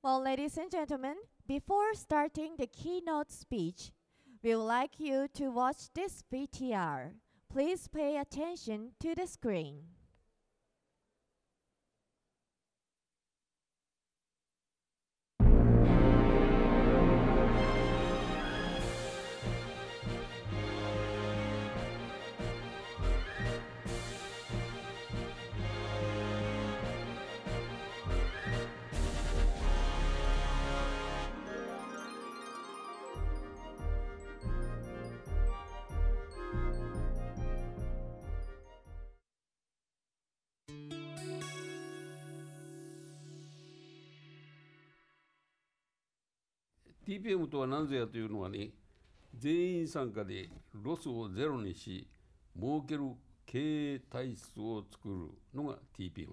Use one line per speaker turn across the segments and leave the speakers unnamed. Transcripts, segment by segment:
Well, ladies and gentlemen, before starting the keynote speech, we would like you to watch this VTR. Please pay attention to the screen.
TPM とは何ぞやというのはね、全員参加でロスをゼロにし、儲ける経営体質を作るのが TPM。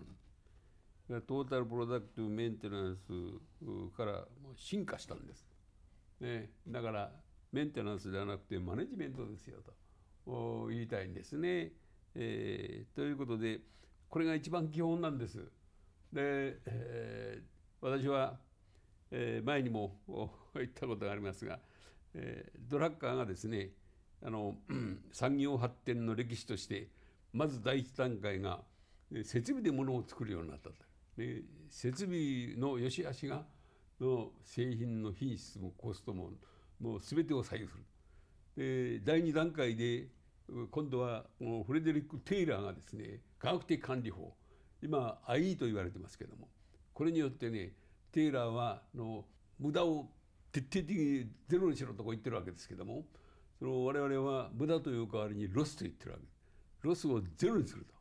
トータルプロダクティブメンテナンスから進化したんです。ね、だからメンテナンスではなくてマネジメントですよと言いたいんですね。ということで、これが一番基本なんです。で、私は前にも言ったことがありますが、ドラッカーがですね、産業発展の歴史としてまず第一段階が設備で物を作るようになったと。設備の良し悪しが製品の品質もコストも全てを左右する。第二段階で今度はフレデリック・テイラーがですね、科学的管理法、今 IE と言われてますけども、これによってね、テイラーは無駄を徹底的にゼロにしろと言ってるわけですけども、我々は無駄という代わりにロスと言ってるわけです。ロスをゼロにすると。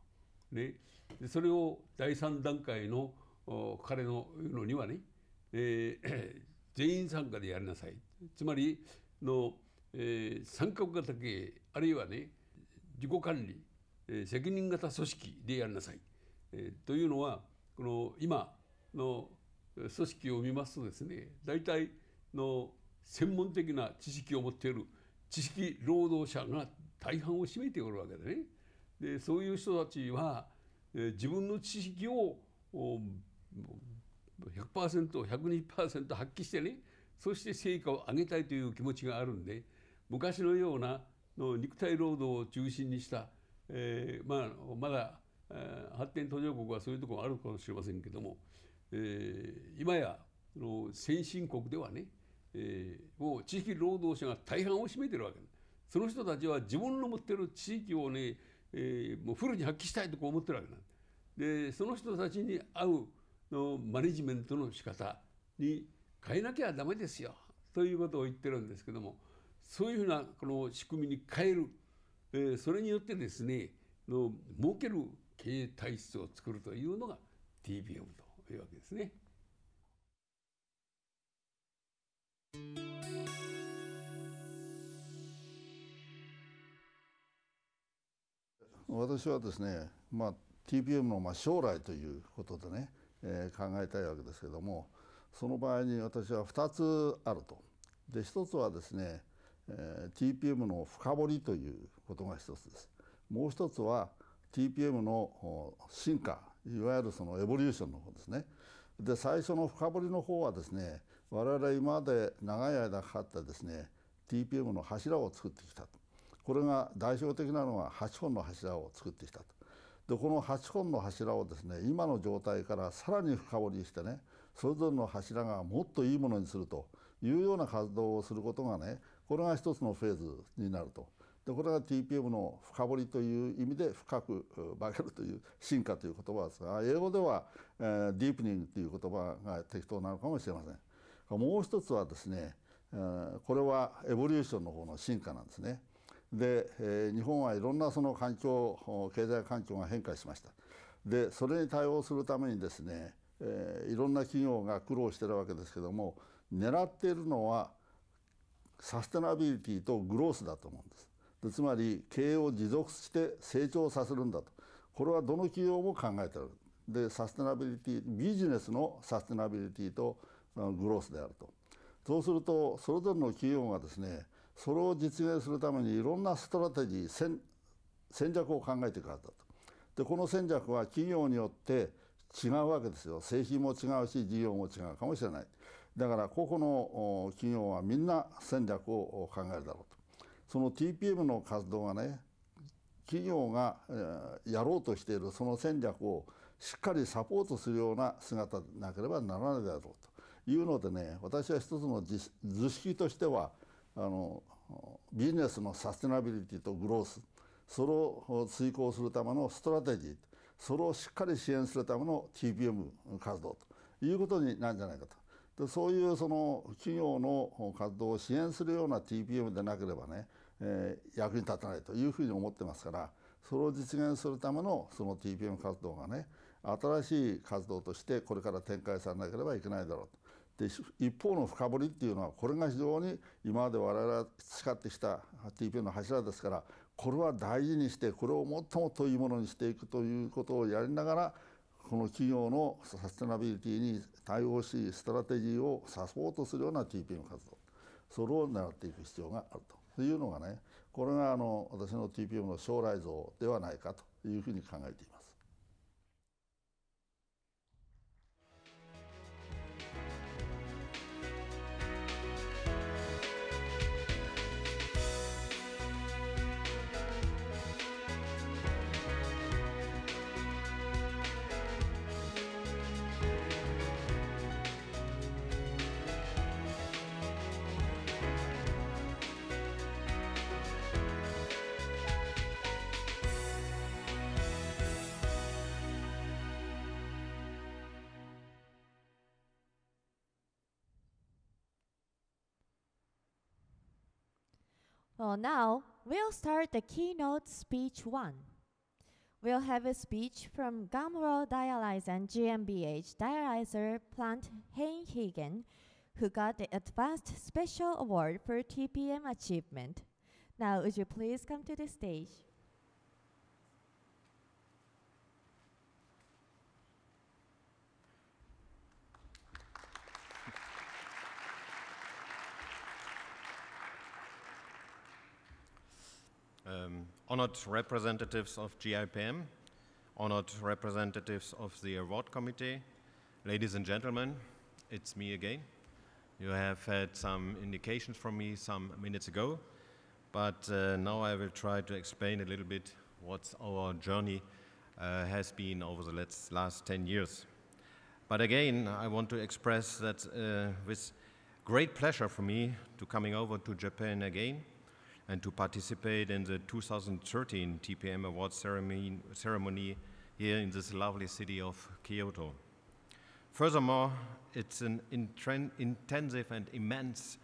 ね、でそれを第3段階の彼の言うのにはね、全員参加でやりなさい。つまり参画型経営、あるいはね、自己管理、責任型組織でやりなさい。というのは、今の組織を見ますとですね、大体の専門的な知識を持っている知識労働者が大半を占めておるわけでね。でそういう人たちは、自分の知識を 100%、120% 発揮してね、そして成果を上げたいという気持ちがあるんで、昔のような肉体労働を中心にした、まだ発展途上国はそういうところがあるかもしれませんけども、今や先進国ではね、もう知識労働者が大半を占めてるわけです。その人たちは自分の持ってる知識をね、もうフルに発揮したいとこう思ってるわけなんです。でその人たちに合うマネジメントの仕方に変えなきゃダメですよということを言ってるんですけども、そういうふうなこの仕組みに変える、それによってですね、儲ける経営体質を作るというのが TPM というわけですね。
私はですね、TPM の将来ということでね、考えたいわけですけども、その場合に私は2つあると。で1つはですね、TPM の深掘りということが1つです。もう1つは TPM の進化、いわゆるそのエボリューションの方ですね。で最初の深掘りの方はですね、我々今まで長い間かかったですね TPM の柱を作ってきたと。これが代表的なのは8本の柱を作ってきたと。でこの8本の柱をですね、今の状態からさらに深掘りしてね、それぞれの柱がもっといいものにするというような活動をすることがね、これが一つのフェーズになると。でこれが TPM の深掘りという意味で深く化けるという進化という言葉ですが、英語ではディープニングという言葉が適当なのかもしれません。もう一つはですね、これはエボリューションの方の進化なんですね。で、日本はいろんなその環境、経済環境が変化しました。でそれに対応するためにですね、いろんな企業が苦労しているわけですけども、狙っているのはサステナビリティとグロースだと思うんです。でつまり経営を持続して成長させるんだと。これはどの企業も考えている。でサステナビリティ、ビジネスのサステナビリティとグロースであると。そうするとそれぞれの企業がですね、それを実現するためにいろんなストラテジー、戦略を考えていくはずだと。でこの戦略は企業によって違うわけですよ。製品も違うし事業も違うかもしれない。だから個々の企業はみんな戦略を考えるだろうと。その TPM の活動がね、企業がやろうとしているその戦略をしっかりサポートするような姿でなければならないだろうというのでね、私は一つの図式としてはビジネスのサステナビリティとグロース、それを遂行するためのストラテジー、それをしっかり支援するための TPM 活動ということになるんじゃないかと。でそういうその企業の活動を支援するような TPM でなければね、役に立たないというふうに思ってますから、それを実現するためのその TPM 活動がね、新しい活動としてこれから展開されなければいけないだろうと。で一方の深掘りっていうのは、これが非常に今まで我々が培ってきた TPM の柱ですから、これは大事にして、これをもっともっといいものにしていくということをやりながら、この企業のサステナビリティに対応し、ストラテジーをサポートするような TPM 活動、それを狙っていく必要があるというのがね、これが私の TPM の将来像ではないかというふうに考えています。
Well, now we'll start the keynote speech 1. We'll have a speech from Gumroad Dialyze and GmbH Dialyzer Plant Heiningen, who got the Advanced Special Award for TPM achievement. Now, would you please come to the stage?
Honored representatives of GIPM, honored representatives of the award committee, ladies and gentlemen, it's me again. You have had some indications from me some minutes ago, but now I will try to explain a little bit what our journey has been over the last 10 years. But again, I want to express that with great pleasure for me to coming over to Japan again and to participate in the 2013 TPM Awards ceremony here in this lovely city of Kyoto. Furthermore, it's an intensive and immense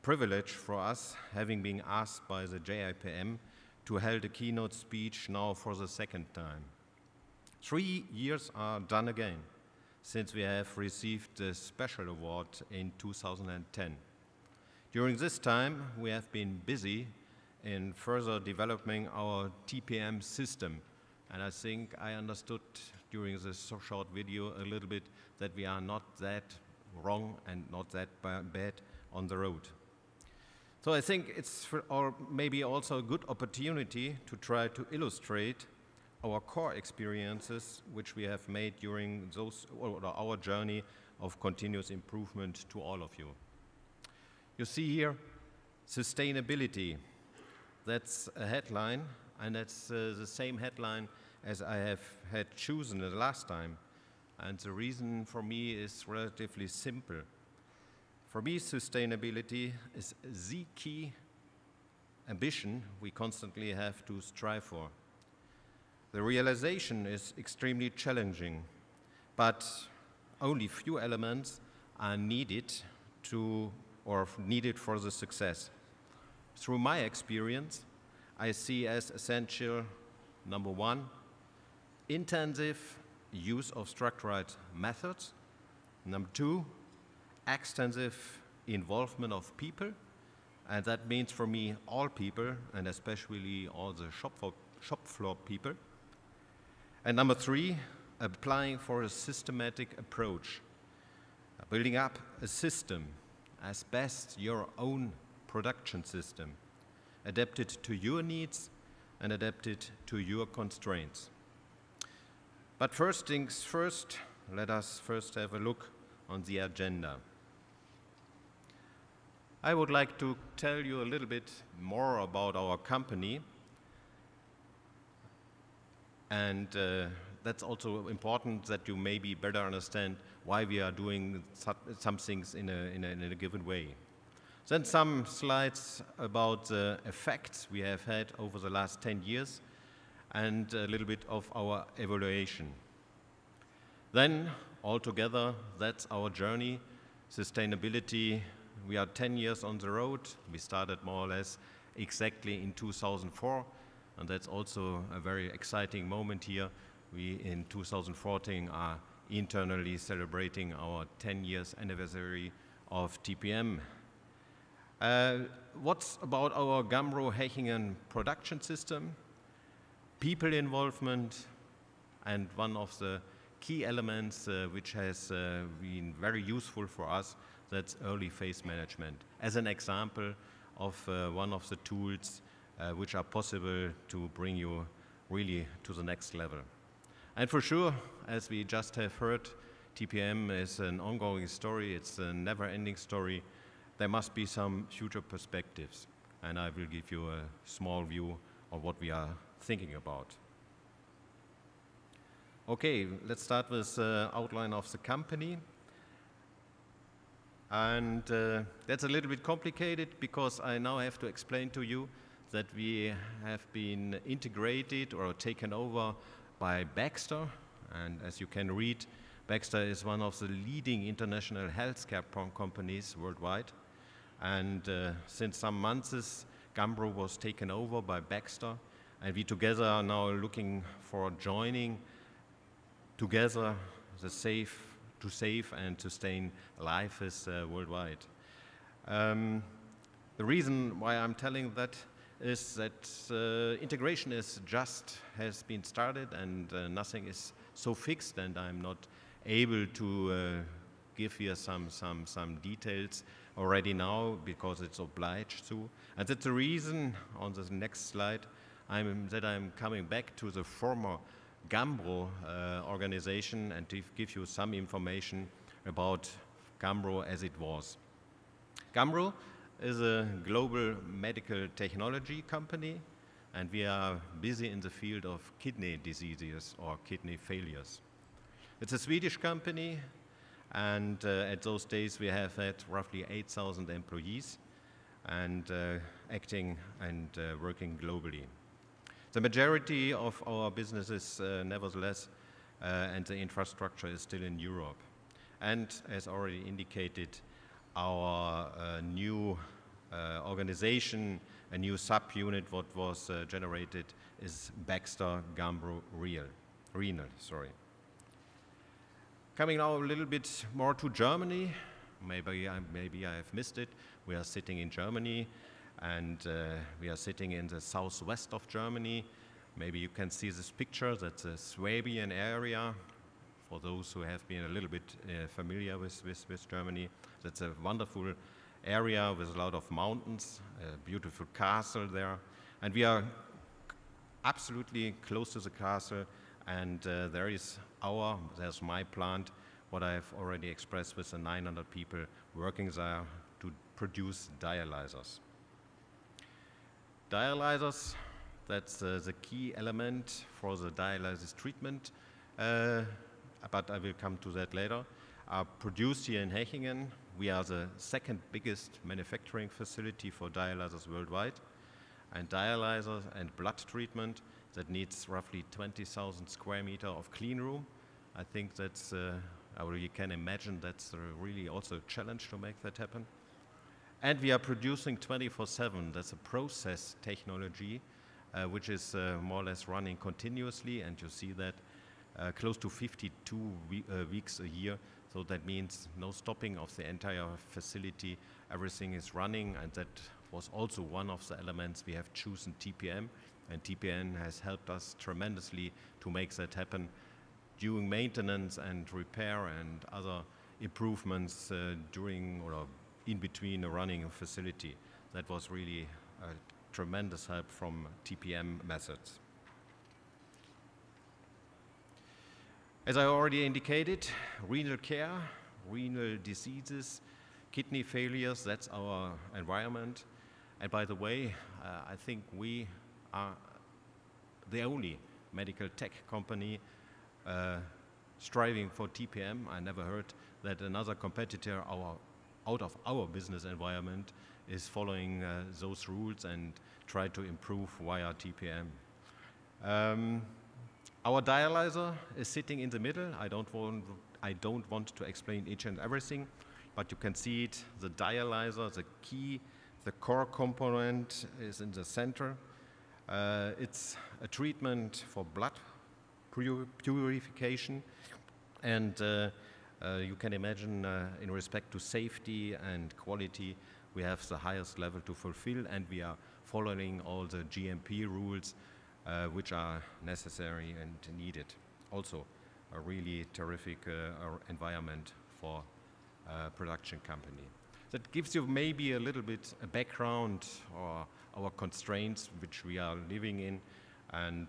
privilege for us, having been asked by the JIPM to hold a keynote speech now for the second time. 3 years are done again since we have received the special award in 2010. During this time, we have been busy in further developing our TPM system. And I think I understood during this short video a little bit that we are not that wrong and not that bad on the road. So I think it's or maybe also a good opportunity to try to illustrate our core experiences which we have made during our journey of continuous improvement to all of you. You see here, sustainability. That's a headline, and that's the same headline as I have had chosen the last time. And the reason for me is relatively simple. For me, sustainability is the key ambition we constantly have to strive for. The realization is extremely challenging, but only few elements are needed for the success. Through my experience, I see as essential, number one, intensive use of structured methods. Number two, extensive involvement of people, and that means for me all people, and especially all the shop floor people. And number three, applying for a systematic approach, building up a system as best your own production system, adapted to your needs and adapted to your constraints. But first things first, let us first have a look on the agenda. I would like to tell you a little bit more about our company, and that's also important that you maybe better understand why we are doing some things in a given way. Then some slides about the effects we have had over the last 10 years and a little bit of our evaluation. Then, altogether, that's our journey, sustainability. We are 10 years on the road. We started more or less exactly in 2004, and that's also a very exciting moment here. We, in 2014, are internally celebrating our 10 years anniversary of TPM. What's about our Gambro-Hechingen production system? People involvement, and one of the key elements which has been very useful for us, that's early phase management. As an example of one of the tools which are possible to bring you really to the next level. And for sure, as we just have heard, TPM is an ongoing story, it's a never-ending story. There must be some future perspectives, and I will give you a small view of what we are thinking about. Okay, let's start with the outline of the company. And that's a little bit complicated because I now have to explain to you that we have been integrated or taken over by Baxter. And as you can read, Baxter is one of the leading international healthcare companies worldwide. And since some months, Gambro was taken over by Baxter, and we together are now looking for joining together to save and sustain lives worldwide. The reason why I'm telling that is that integration has been started, and nothing is so fixed, and I'm not able to give here some details already now because it's obliged to. And that's the reason on the next slide that I'm coming back to the former Gambro organization and to give you some information about Gambro as it was. Gambro is a global medical technology company, and we are busy in the field of kidney diseases or kidney failures. It's a Swedish company, and at those days we have had roughly 8,000 employees and acting and working globally. The majority of our business is nevertheless, and the infrastructure is still in Europe. And as already indicated, our new organization, a new subunit what was generated is Baxter Gambro Renal. Coming now a little bit more to Germany. Maybe I have missed it. We are sitting in Germany, and we are sitting in the southwest of Germany. Maybe you can see this picture. That's a Swabian area. For those who have been a little bit familiar with Germany, that's a wonderful area with a lot of mountains, a beautiful castle there. And we are absolutely close to the castle, and there's my plant, what I have already expressed with the 900 people working there to produce dialyzers. Dialyzers, that's the key element for the dialysis treatment, but I will come to that later, are produced here in Hechingen. We are the second biggest manufacturing facility for dialyzers worldwide. And dialyzers and blood treatment, that needs roughly 20,000 square meters of clean room. I think that's, you can imagine that's really also a challenge to make that happen. And we are producing 24/7. That's a process technology, which is more or less running continuously, and you see that close to 52 weeks a year. So that means no stopping of the entire facility. Everything is running, and that was also one of the elements we have chosen TPM, and TPM has helped us tremendously to make that happen during maintenance and repair and other improvements during or in between a running facility. That was really a tremendous help from TPM methods. As I already indicated, renal care, renal diseases, kidney failures, that's our environment. And by the way, I think we are the only medical tech company striving for TPM. I never heard that another competitor out of our business environment is following those rules and try to improve via TPM. Our dialyzer is sitting in the middle. I don't want to explain each and everything, but you can see it, the dialyzer, the key, the core component is in the center. It's a treatment for blood purification, and you can imagine in respect to safety and quality, we have the highest level to fulfill, and we are following all the GMP rules which are necessary and needed. Also, a really terrific environment for a production company. That gives you maybe a little bit a background or our constraints which we are living in, and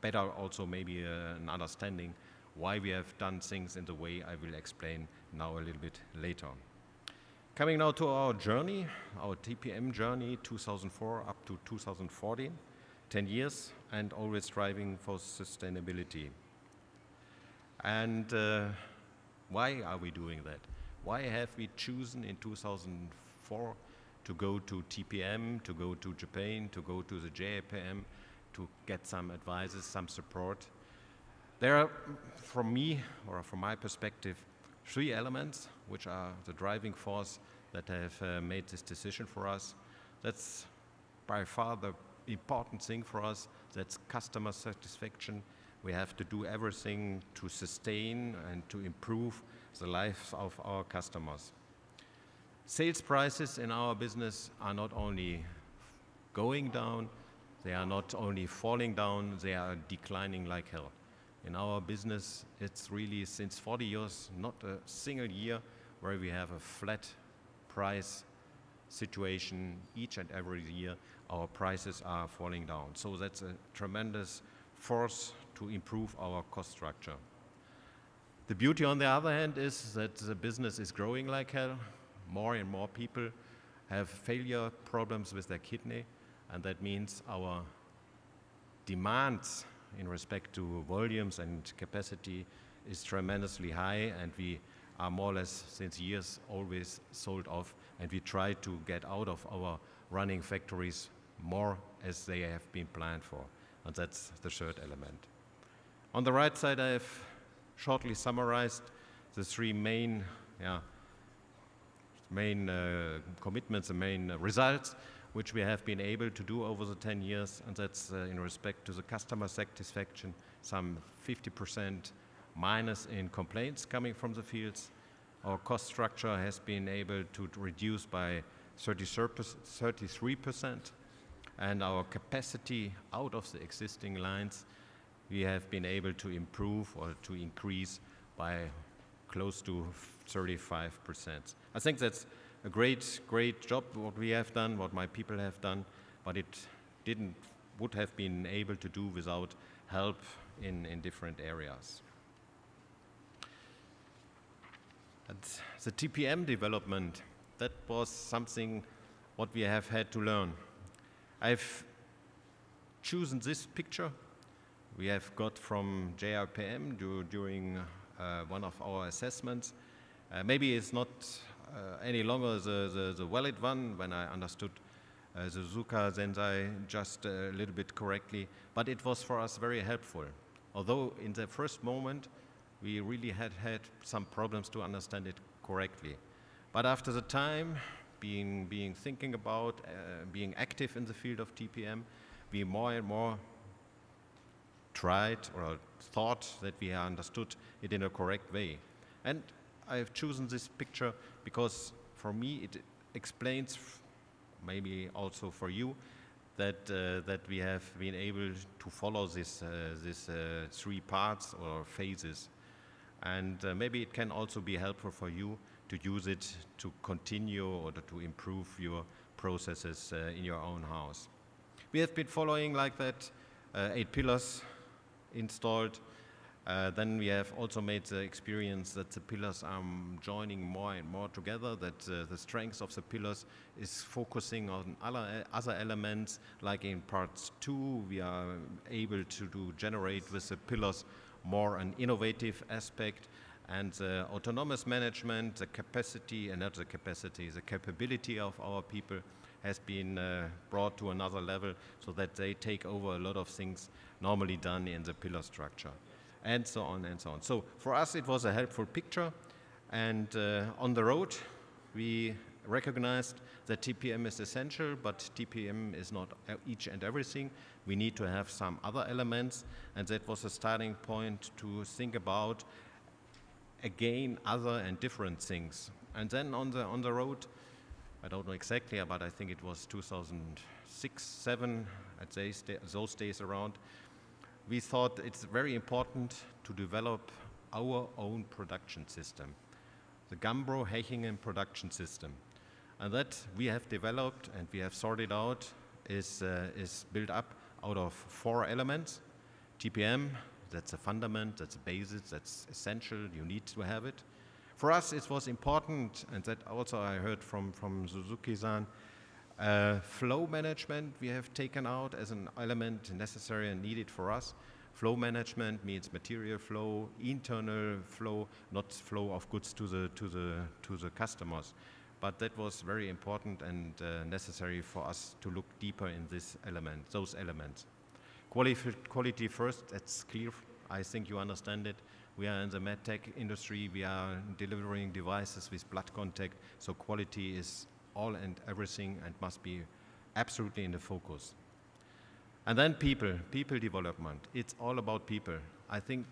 better also maybe an understanding why we have done things in the way I will explain now a little bit later. Coming now to our journey, our TPM journey, 2004 up to 2014, 10 years, and always striving for sustainability. And why are we doing that? Why have we chosen in 2004 to go to TPM, to go to Japan, to go to the JPM, to get some advices, some support? There are, from me, or from my perspective, 3 elements which are the driving force that have made this decision for us. That's by far the important thing for us. That's customer satisfaction. We have to do everything to sustain and to improve the lives of our customers. Sales prices in our business are not only going down, they are not only falling down, they are declining like hell. In our business, it's really since 40 years, not a single year where we have a flat price situation. Each and every year, our prices are falling down. So that's a tremendous force to improve our cost structure. The beauty, on the other hand, is that the business is growing like hell. More and more people have failure problems with their kidney, and that means our demands in respect to volumes and capacity is tremendously high, and we are more or less since years always sold off, and we try to get out of our running factories more as they have been planned for, and that's the 3rd element. On the right side, I have shortly summarized the 3 main commitments, the main results which we have been able to do over the 10 years, and that's in respect to the customer satisfaction, some 50% minus in complaints coming from the fields. Our cost structure has been able to reduce by 33%, and our capacity out of the existing lines we have been able to improve or to increase by close to 35%. I think that's a great job what we have done, what my people have done, but it would have been able to do without help in different areas. And the TPM development, that was something what we have had to learn. I've chosen this picture we have got from JRPM during one of our assessments. Maybe it's not any longer the valid one when I understood the Zuka Zensai just a little bit correctly, but it was for us very helpful. Although in the first moment we really had some problems to understand it correctly. But after the time, thinking about being active in the field of TPM, we more and more tried or thought that we understood it in a correct way. And I've chosen this picture because for me it explains, maybe also for you, that we have been able to follow these 3 parts or phases. And maybe it can also be helpful for you to use it to continue or to improve your processes in your own house. We have been following like that 8 pillars installed, Then we have also made the experience that the pillars are joining more and more together, that the strength of the pillars is focusing on other elements, like in parts 2, we are able to generate with the pillars more an innovative aspect, and the autonomous management, the capacity, and not the capacity, the capability of our people has been brought to another level so that they take over a lot of things normally done in the pillar structure. And so on and so on. So for us, it was a helpful picture. And on the road, we recognized that TPM is essential, but TPM is not each and everything. We need to have some other elements. And that was a starting point to think about, again, other and different things. And then on the road, I don't know exactly, but I think it was 2006, 2007, I'd say those days around, we thought it's very important to develop our own production system, the Gambro-Hechingen production system. And that we have developed and we have sorted out is built up out of 4 elements. TPM, that's a fundament, that's a basis, that's essential, you need to have it. For us, it was important, and that also I heard from Suzuki-san, flow management we have taken out as an element necessary and needed for us. Flow management means material flow, internal flow, not flow of goods to the customers. But that was very important and necessary for us to look deeper in this element, those elements. Quality first, that's clear. I think you understand it. We are in the medtech industry. We are delivering devices with blood contact. So quality is all and everything and must be absolutely in the focus. And then people development. It's all about people. I think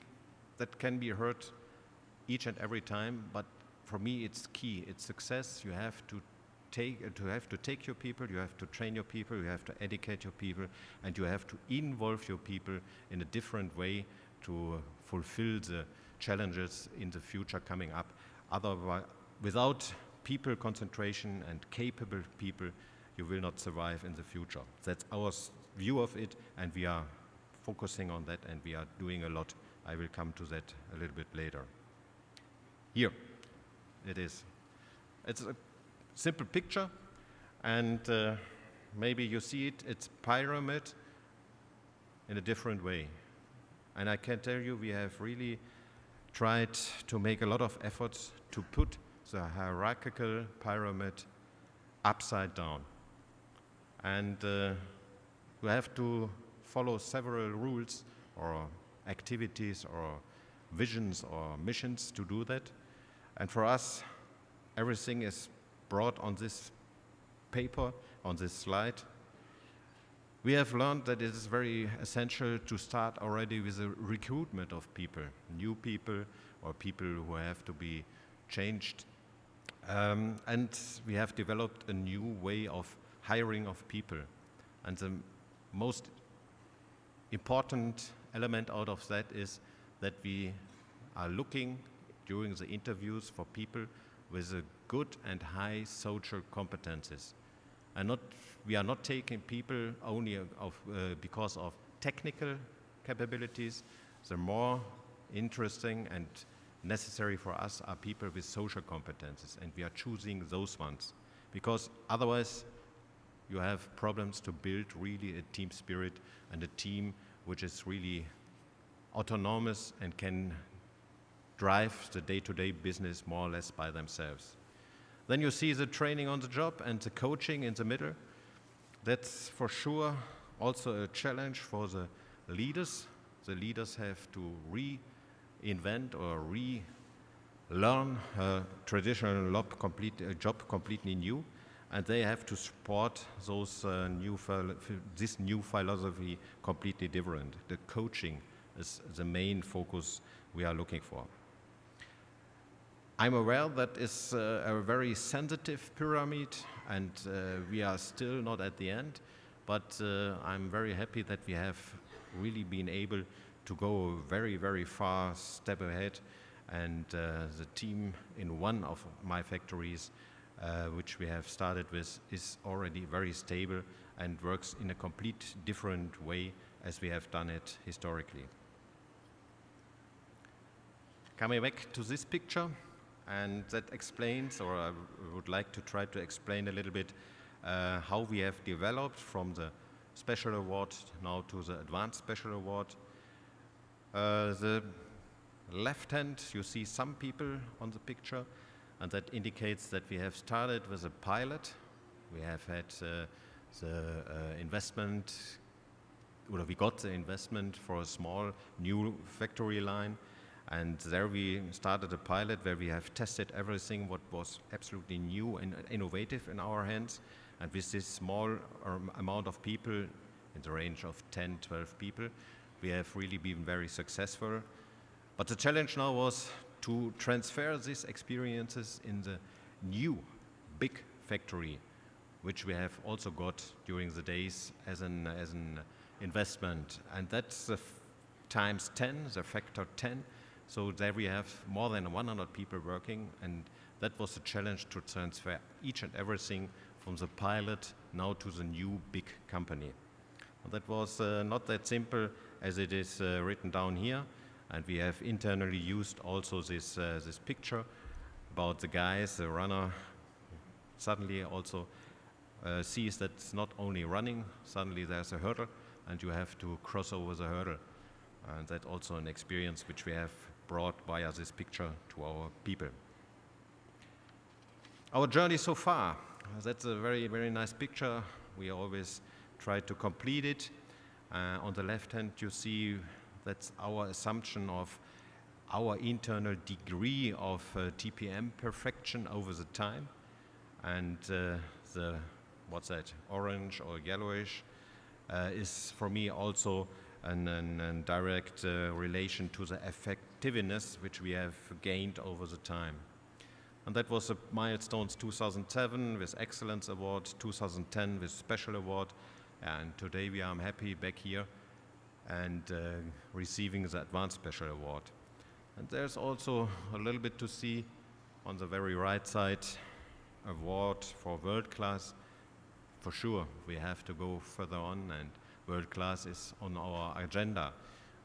that can be heard each and every time, but for me it's key. It's success. You have to take your people, you have to train your people, you have to educate your people, and you have to involve your people in a different way to fulfill the challenges in the future coming up. Otherwise, without people concentration and capable people, you will not survive in the future. That's our view of it, and we are focusing on that, and we are doing a lot. I will come to that a little bit later. Here it is. It's a simple picture, and maybe you see it. It's pyramid in a different way. And I can tell you, we have really tried to make a lot of efforts to put the hierarchical pyramid upside down. And you have to follow several rules or activities or visions or missions to do that. And for us, everything is brought on this paper, on this slide. We have learned that it is very essential to start already with the recruitment of people, new people or people who have to be changed. And we have developed a new way of hiring of people. And the most important element out of that is that we are looking during the interviews for people with a good and high social competences. And we are not taking people only because of technical capabilities. The more interesting and necessary for us are people with social competences, and we are choosing those ones. Because otherwise, you have problems to build really a team spirit and a team which is really autonomous and can drive the day-to-day business more or less by themselves. Then you see the training on the job and the coaching in the middle. That's for sure also a challenge for the leaders. The leaders have to reinvent or relearn a traditional job completely new, and they have to support those this new philosophy completely different. The coaching is the main focus we are looking for. I'm aware that it's a very sensitive pyramid, and we are still not at the end, but I'm very happy that we have really been able to go very, very far step ahead, and the team in one of my factories, which we have started with, is already very stable and works in a complete different way as we have done it historically. coming back to this picture, and that explains, or I would like to try to explain a little bit how we have developed from the special award now to the advanced special award. The left hand, you see some people on the picture, and that indicates that we have started with a pilot. We have had the investment, or we got the investment for a small new factory line, and there we started a pilot where we have tested everything what was absolutely new and innovative in our hands. And with this small amount of people, in the range of 10, 12 people, we have really been very successful. But the challenge now was to transfer these experiences in the new big factory, which we have also got during the days as an investment. And that's the times 10, the factor 10. So there we have more than 100 people working, and that was the challenge, to transfer each and everything from the pilot now to the new big company. That was not that simple as it is written down here, and we have internally used also this picture about the guys, the runner, suddenly also sees that it's not only running, suddenly there's a hurdle, and you have to cross over the hurdle. And that's also an experience which we have brought via this picture to our people. Our journey so far, that's a very, very nice picture. We always try to complete it. On the left hand, you see that's our assumption of our internal degree of TPM perfection over the time. And the, what's that, orange or yellowish, is for me also a direct relation to the effectiveness which we have gained over the time. And that was a milestones 2007 with Excellence Award, 2010 with Special Award, and today we are happy back here and receiving the Advanced Special Award. And there's also a little bit to see on the very right side, award for world class. For sure, we have to go further on, and world class is on our agenda.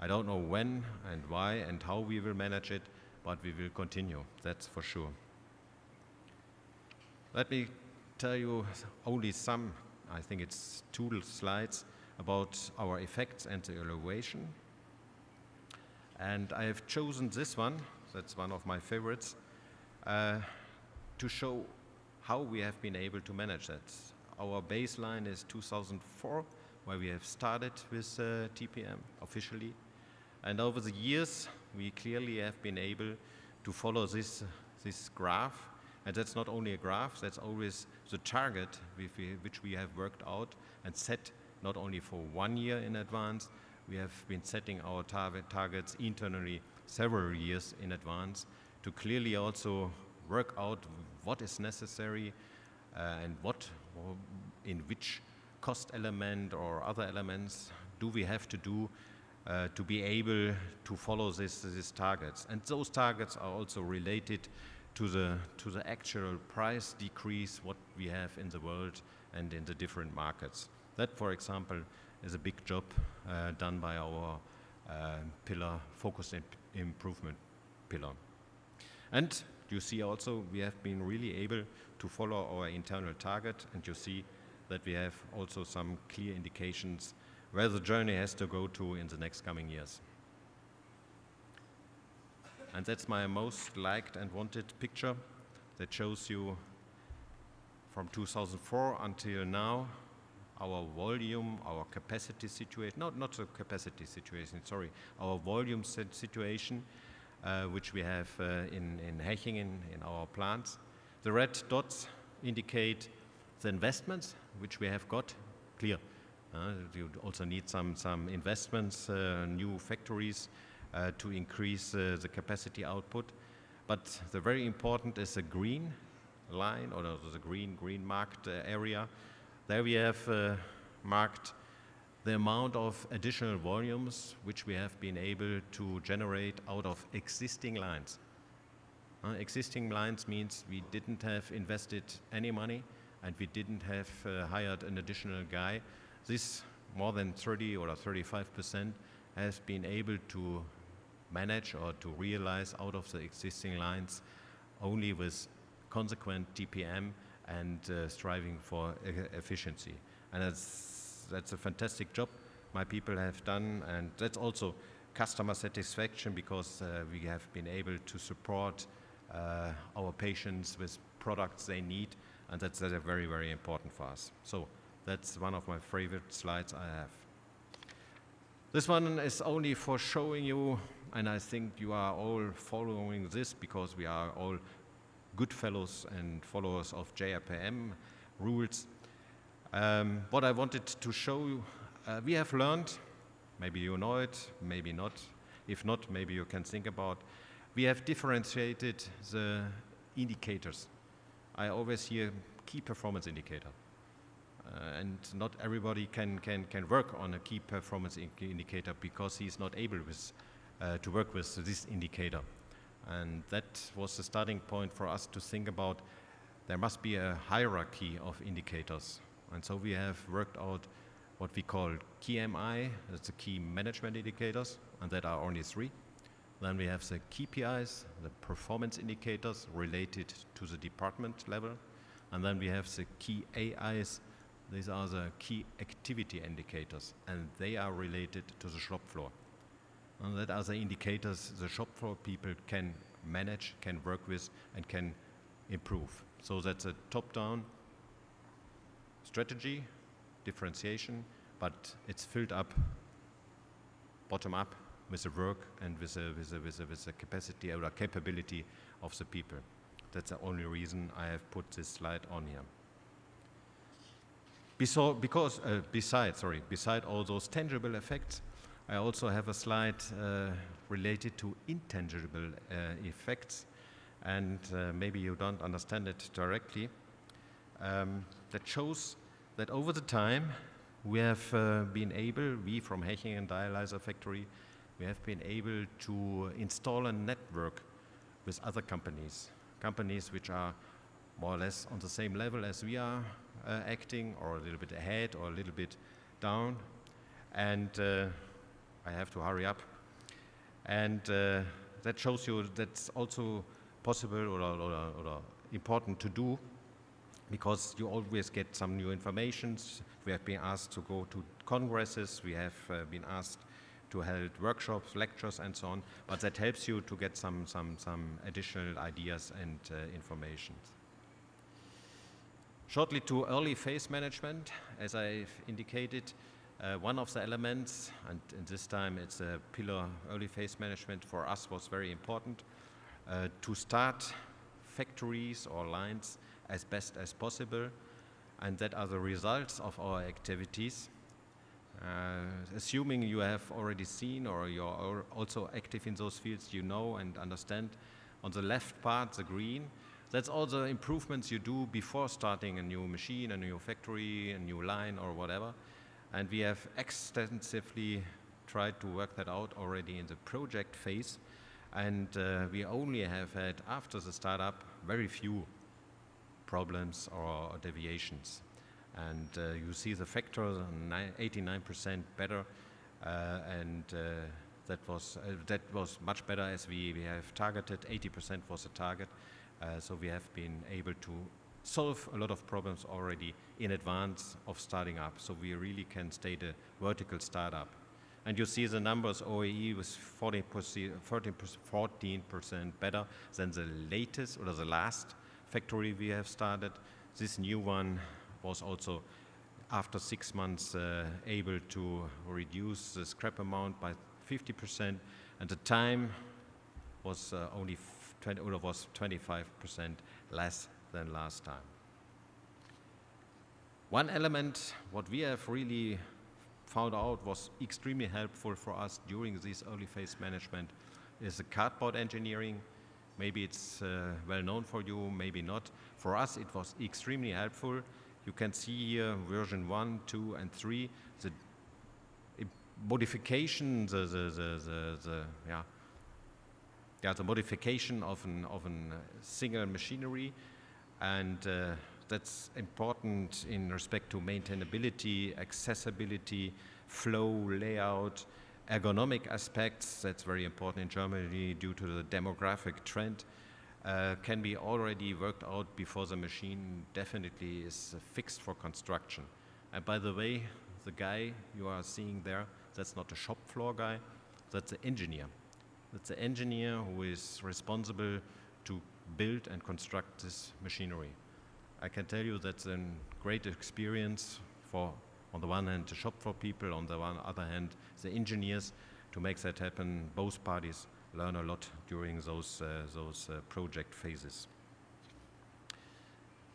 I don't know when and why and how we will manage it, but we will continue, that's for sure. Let me tell you only some, I think it's 2 slides, about our effects and the evaluation. And I have chosen this one, that's one of my favorites, to show how we have been able to manage that. Our baseline is 2004, where we have started with TPM officially. And over the years, we clearly have been able to follow this graph. And that's not only a graph, that's always the target which we have worked out and set not only for 1 year in advance. We have been setting our targets internally several years in advance to clearly also work out what is necessary and in which cost element or other elements do we have to do to be able to follow these targets. And those targets are also related to the actual price decrease what we have in the world and in the different markets. That, for example, is a big job done by our pillar, focused improvement pillar. And you see also we have been really able to follow our internal target, and you see that we have also some clear indications where the journey has to go to in the next coming years. And that's my most liked and wanted picture that shows you from 2004 until now our volume, our capacity situation, not the capacity situation, sorry, our volume situation, which we have in Hechingen in our plants. The red dots indicate the investments which we have got, clear. You also need some investments, new factories to increase the capacity output. But the very important is the green line, or the green marked area. There we have marked the amount of additional volumes which we have been able to generate out of existing lines. Existing lines means we didn't have invested any money and we didn't have hired an additional guy. This more than 30 or 35% has been able to manage or to realize out of the existing lines only with consequent TPM and striving for efficiency. And that's a fantastic job my people have done, and that's also customer satisfaction because we have been able to support our patients with products they need, and that's very, very important for us. So that's one of my favorite slides I have. This one is only for showing you, and I think you are all following this because we are all good fellows and followers of JRPM rules. What I wanted to show you, we have learned, maybe you know it, maybe not. If not, maybe you can think about. We have differentiated the indicators. I always hear key performance indicator. And not everybody can work on a key performance indicator because he's not able to work with this indicator. And that was the starting point for us to think about there must be a hierarchy of indicators. And so we have worked out what we call KMI, that's the key management indicators, and that are only 3. Then we have the KPIs, the performance indicators related to the department level. And then we have the key AIs, these are the key activity indicators, and they are related to the shop floor. And that are the indicators the shop floor people can manage, can work with, and can improve. So that's a top-down strategy, differentiation, but it's filled up, bottom-up, with the work and with the capacity or capability of the people. That's the only reason I have put this slide on here. Beside all those tangible effects, I also have a slide related to intangible effects, and maybe you don't understand it directly. That shows that over the time we have been able, we from Hechingen Dialyzer Factory, we have been able to install a network with other companies which are more or less on the same level as we are acting, or a little bit ahead or a little bit down. And I have to hurry up. And that shows you that's also possible or important to do, because you always get some new informations. We have been asked to go to congresses, we have been asked to hold workshops, lectures, and so on, but that helps you to get some additional ideas and information. Shortly to early phase management, as I've indicated, one of the elements, and this time it's a pillar, early phase management for us was very important, to start factories or lines as best as possible, and that are the results of our activities. Assuming you have already seen or you're also active in those fields, you know and understand, on the left part, the green, that's all the improvements you do before starting a new machine, a new factory, a new line or whatever. And we have extensively tried to work that out already in the project phase. And we only have had, after the startup, very few problems or deviations. And you see the factors, 89% better, and that was much better as we have targeted. 80% was the target, so we have been able to solve a lot of problems already in advance of starting up. So we really can state a vertical startup. And you see the numbers. OEE was 14% better than the latest or the last factory we have started. This new one was also, after 6 months, able to reduce the scrap amount by 50%, and the time was only 25% less than last time. One element, what we have really found out was extremely helpful for us during this early phase management, is the cardboard engineering. Maybe it's well known for you, maybe not. For us, it was extremely helpful. You can see here version 1, 2, and 3, the modification, the modification of a single machinery, and that's important in respect to maintainability, accessibility, flow, layout, ergonomic aspects, that's very important in Germany due to the demographic trend, can be already worked out before the machine definitely is fixed for construction. And by the way, the guy you are seeing there, that's not a shop floor guy, that's an engineer. That's an engineer who is responsible to build and construct this machinery. I can tell you that's a great experience for, on the one hand, the shop floor people, on the other hand, the engineers. To make that happen, both parties learn a lot during those project phases.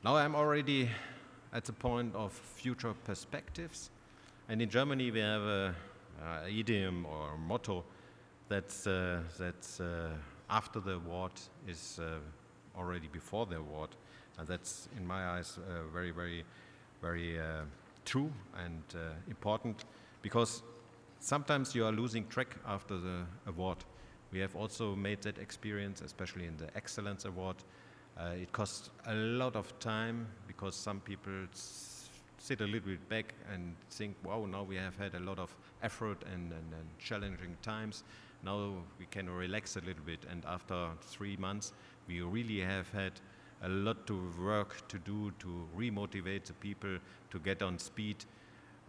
Now I'm already at the point of future perspectives. And in Germany, we have an idiom or motto that's after the award is already before the award. And that's, in my eyes, very, very, very true and important, because sometimes you are losing track after the award. We have also made that experience, especially in the Excellence Award. It costs a lot of time because some people sit a little bit back and think, wow, now we have had a lot of effort and challenging times. Now we can relax a little bit. And after 3 months, we really have had a lot to work to do to remotivate the people to get on speed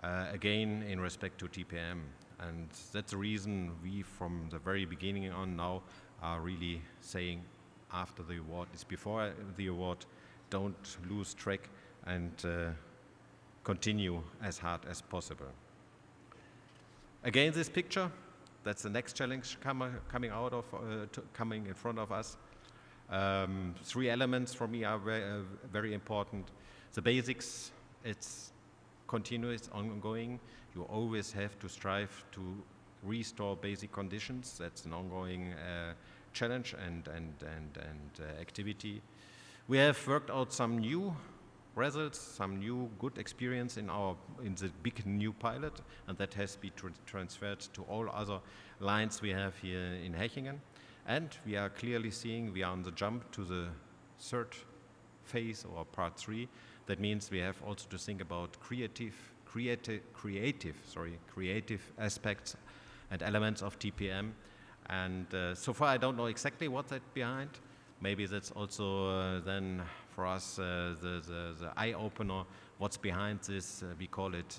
again in respect to TPM. And that's the reason we, from the very beginning on now, are really saying after the award is before the award, don't lose track and continue as hard as possible. Again, this picture, that's the next challenge coming out of, coming in front of us. 3 elements for me are very important. The basics, it's continuous, ongoing. You always have to strive to restore basic conditions. That's an ongoing challenge and activity. We have worked out some new results, some new good experience in the big new pilot, and that has been transferred to all other lines we have here in Hechingen. And we are clearly seeing we are on the jump to the 3rd phase, or part 3. That means we have also to think about creative aspects and elements of TPM. And so far I don't know exactly what that's behind. Maybe that's also then for us the eye-opener, what's behind this. We call it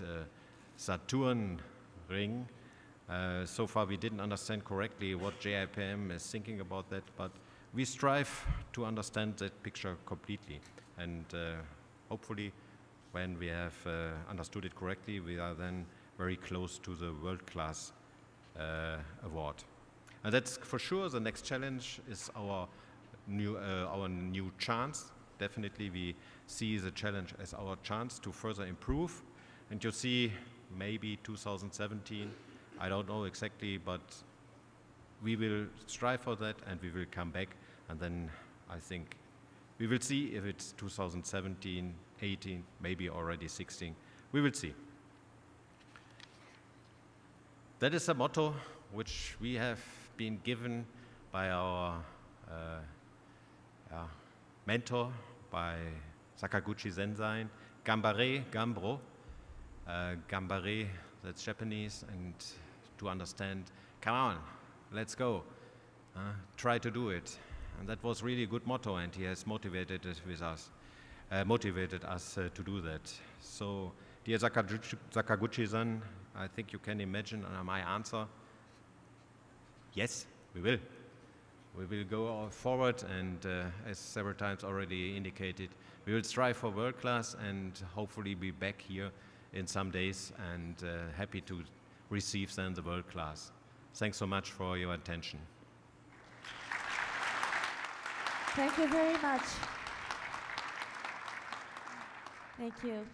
Saturn ring. So far we didn't understand correctly what JIPM is thinking about that, but we strive to understand that picture completely. And hopefully when we have understood it correctly, we are then very close to the world-class award. And that's for sure the next challenge is our new chance. Definitely we see the challenge as our chance to further improve. And you see maybe 2017, I don't know exactly, but we will strive for that and we will come back, and then I think we will see if it's 2017, 18, maybe already 16. We will see. That is a motto which we have been given by our mentor, by Sakaguchi Zenzain, Gambare, Gambro. Gambare, that's Japanese, and to understand, come on, let's go, try to do it. And that was really a good motto, and he has motivated us to do that. So, dear Sakaguchi-san, I think you can imagine my answer. Yes, we will. We will go forward, and as several times already indicated, we will strive for world class and hopefully be back here in some days, and happy to receive then the world class. Thanks so much for your attention.
Thank you very much. Thank you.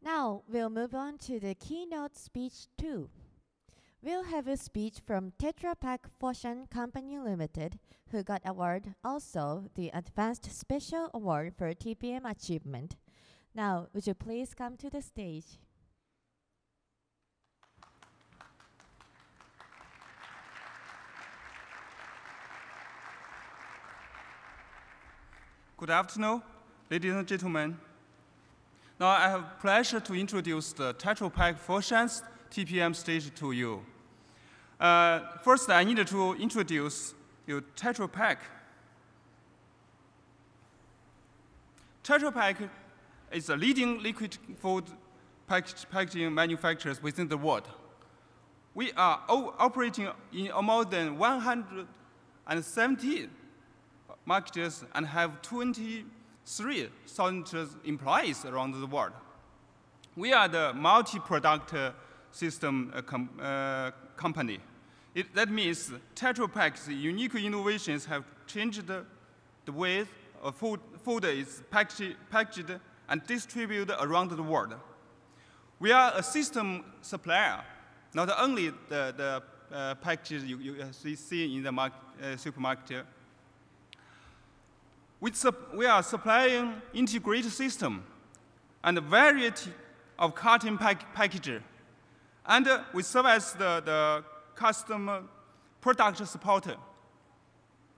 Now we'll move on to the keynote speech 2. We'll have a speech from Tetra Pak Foshan Company Limited, who got award also the Advanced Special Award for TPM Achievement. Now, would you please come to the stage?
Good afternoon, ladies and gentlemen. Now I have pleasure to introduce the Tetra Pak Foshan's TPM stage to you. First, I need to introduce you Tetra Pak. Tetra Pak is a leading liquid food packaging manufacturers within the world. We are operating in more than 170 markets and have 23,000 employees around the world. We are the multi-product system company. That means Tetra Pak's unique innovations have changed the way food is packaged and distributed around the world. We are a system supplier, not only the packages you see in the supermarket. We are supplying integrated system and a variety of carton packages. And we serve as the customer product supporter.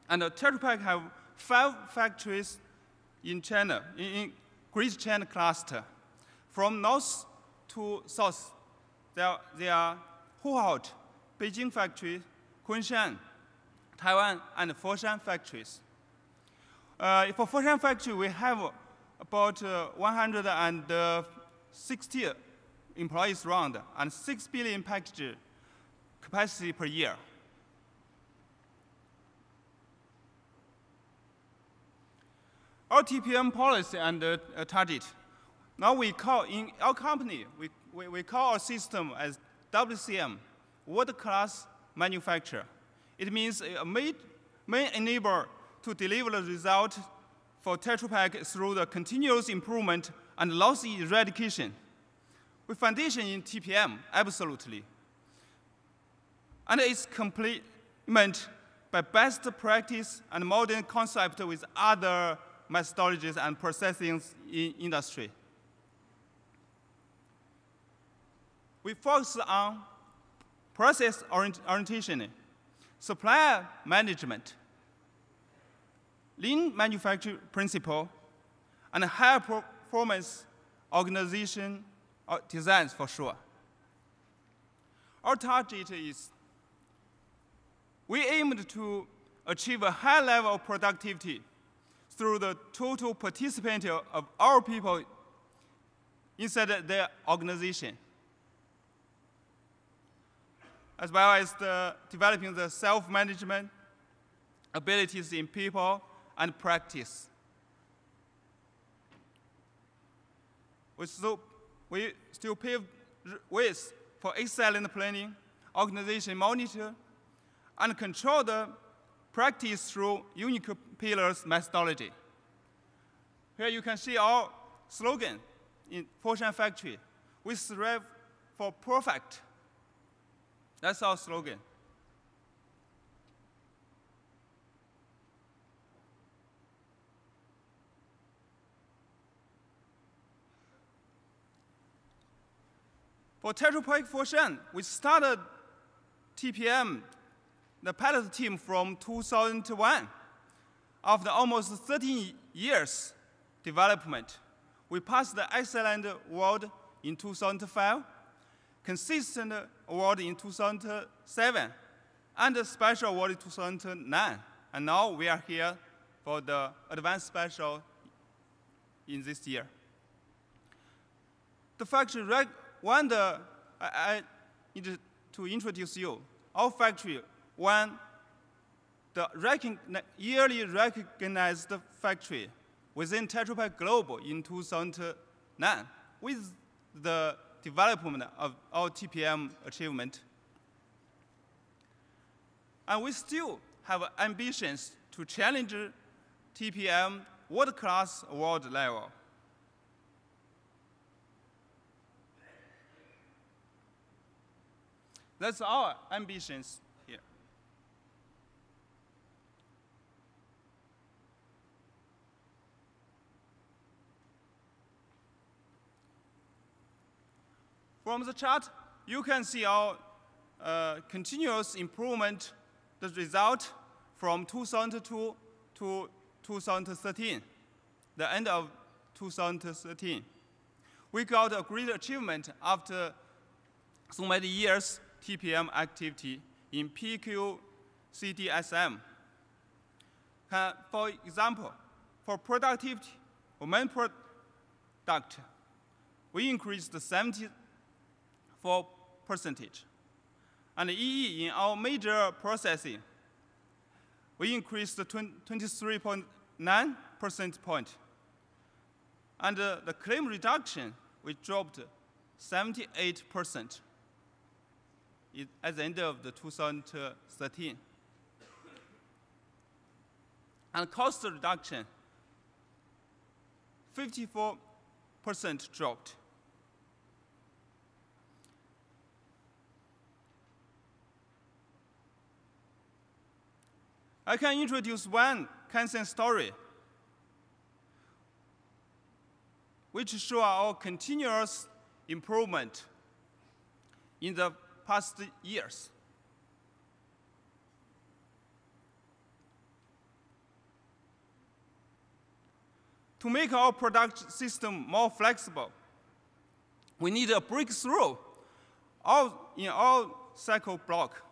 And Tetra Pak have 5 factories in China, in Greater China cluster. From north to south, there are Huaihao, Beijing factory, Kunshan, Taiwan, and Foshan factories. For Foshan factory, we have about 160 employees around and 6 billion package capacity per year. Our TPM policy and target. Now we call in our company, we call our system as WCM, world-class manufacturer. It means a main enabler to deliver the result for Tetra Pak through the continuous improvement and loss eradication. We foundation in TPM, absolutely. And it's complement by best practice and modern concept with other methodologies and processings in industry. We focus on process orientation, supplier management, lean manufacturing principle, and high performance organization designs for sure. Our target is we aim to achieve a high level of productivity through the total participation of our people inside their organization, as well as developing the self-management abilities in people and practice. We still pave ways for excellent planning, organization monitor, and control the practice through unique pillars methodology. Here you can see our slogan in Foshan factory. We strive for perfect. That's our slogan. For Tetra Pak Foshan, we started TPM, the pilot team, from 2001. After almost 13 years development, we passed the Excellent Award in 2005, Consistent Award in 2007, and the Special Award in 2009. And now we are here for the Advanced Special in this year. The factory I need to introduce you. Our factory won the yearly recognized factory within Tetra Pak Global in 2009 with the development of our TPM achievement. And we still have ambitions to challenge TPM world-class award level. That's our ambitions here. From the chart, you can see our continuous improvement, the result from 2002 to 2013, the end of 2013. We got a great achievement after so many years TPM activity in PQCDSM. For example, for productivity, or main product, we increased 74%. And EE in our major processing, we increased 23.9 percentage point. And the claim reduction, we dropped 78% at the end of the 2013. And cost reduction, 54% dropped. I can introduce one Kansen story, which shows our continuous improvement in the past years. To make our product system more flexible, we need a breakthrough in our cycle block.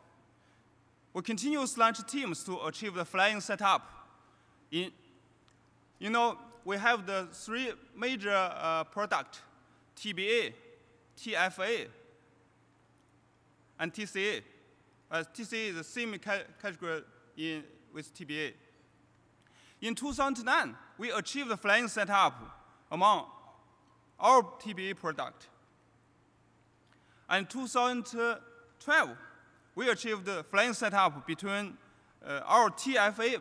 We continuously launch teams to achieve the flying setup. We have the three major products, TBA, TFA, and TCA. TCA is the same category with TBA. In 2009, we achieved the flying setup among our TBA product. And in 2012, we achieved the flying setup between our TFA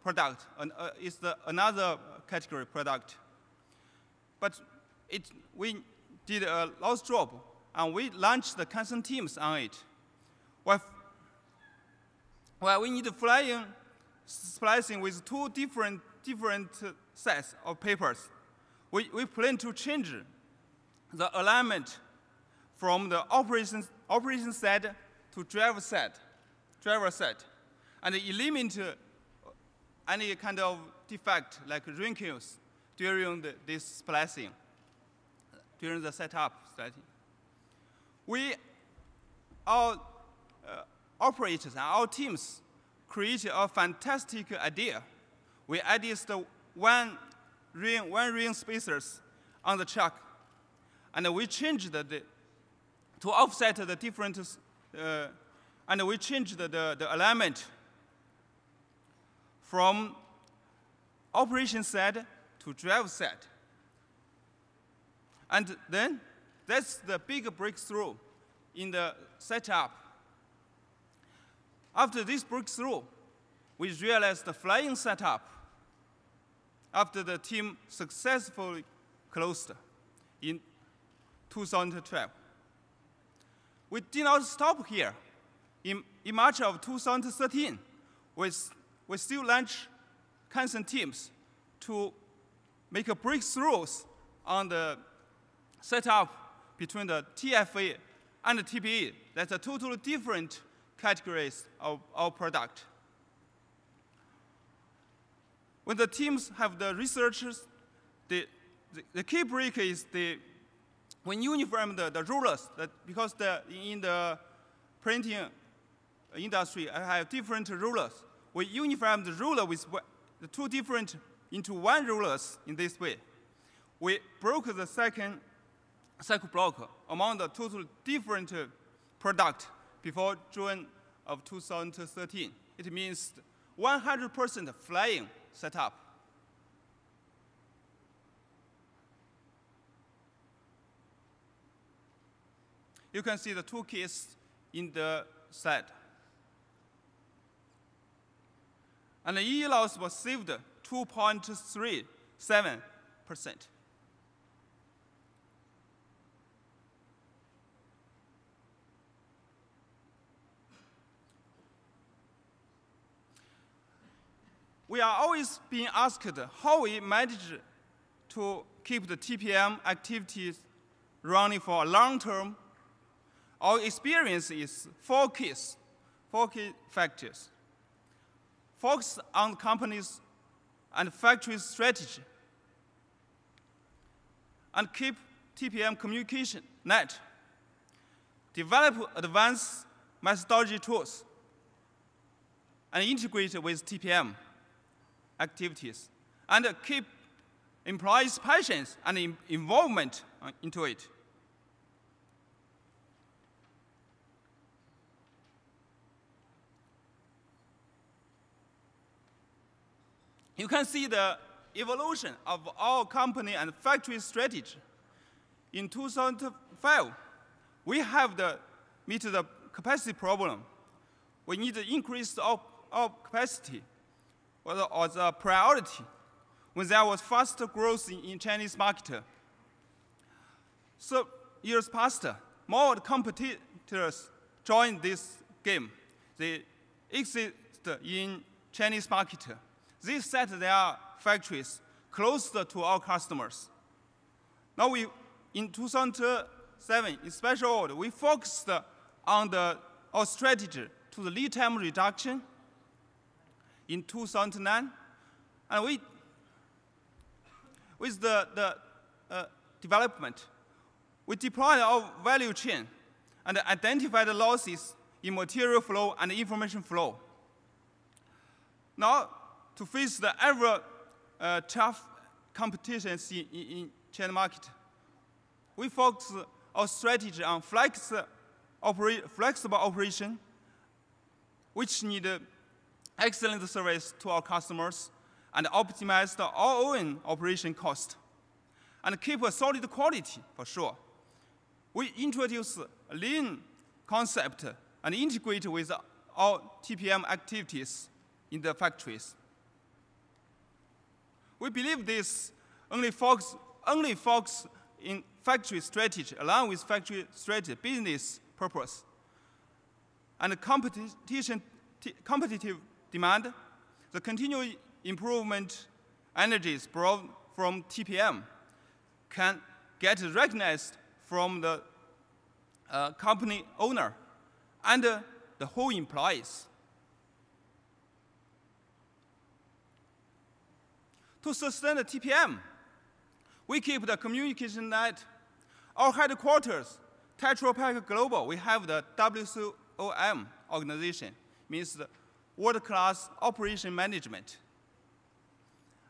product and another category product. But we did a loss drop, and we launched the Kansen teams on it. While we need flying splicing with two different sets of papers, we plan to change the alignment from the operation set to driver set, and eliminate any kind of defect like wrinkles during this splicing, during the setup strategy. Our operators and our teams created a fantastic idea. We added the one ring spacers on the chuck, and we changed to offset the different, and we changed the alignment from operation set to drive set. And then that's the big breakthrough in the setup. After this breakthrough, we realized the flying setup after the team successfully closed in 2012. We did not stop here. In March of 2013, we still launched Kansen teams to make a breakthroughs on the setup between the TFA and the TPE. That's a totally different categories of our product. When the teams have the researchers, the key break is when you uniform the rulers, because in the printing industry, I have different rulers. We uniform the ruler with the two different into one rulers in this way. We broke the second cycle block among the total different product before June of 2013. It means 100% flying setup. You can see the two keys in the slide. And the EE loss was saved 2.37%. we are always being asked how we manage to keep the TPM activities running for a long term. Our experience is four key factors. Focus on companies and factory strategy, and keep TPM communication net. Develop advanced methodology tools, and integrate with TPM activities, and keep employees' passions and involvement into it. You can see the evolution of our company and factory strategy. In 2005, we have to meet the capacity problem. We need to increase our capacity was a priority when there was faster growth in Chinese market. So years passed, more competitors joined this game. They exist in Chinese market. They set their factories closer to our customers. Now in 2007, in special order, we focused on our strategy to the lead time reduction in 2009, and with the development, we deployed our value chain and identified the losses in material flow and information flow. Now, to face the ever tough competition in China market, we focus our strategy on flexible operation, which need excellent service to our customers and optimize our own operation cost, and keep a solid quality for sure. We introduce a lean concept and integrate with our TPM activities in the factories. We believe this only focus in factory strategy, along with factory strategy business purpose, and competitive demand, the continued improvement energies brought from TPM can get recognized from the company owner and the whole employees. To sustain the TPM, we keep the communication net. Our headquarters, Tetra Pak Global, we have the WCOM organization, means the world-class operation management.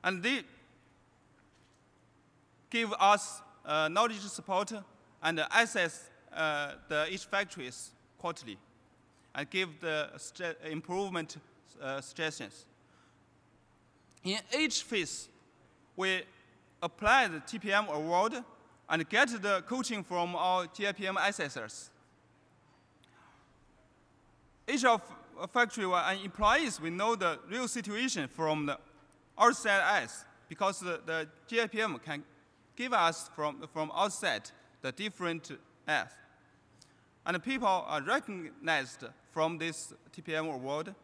And they give us knowledge support and access each factories quarterly, and give the improvement suggestions. In each phase, we apply the TPM award and get the coaching from our TPM assessors. Each of factory and employees, we know the real situation from the outside eyes, because the GIPM can give us from outside the different eyes. And people are recognized from this TPM award.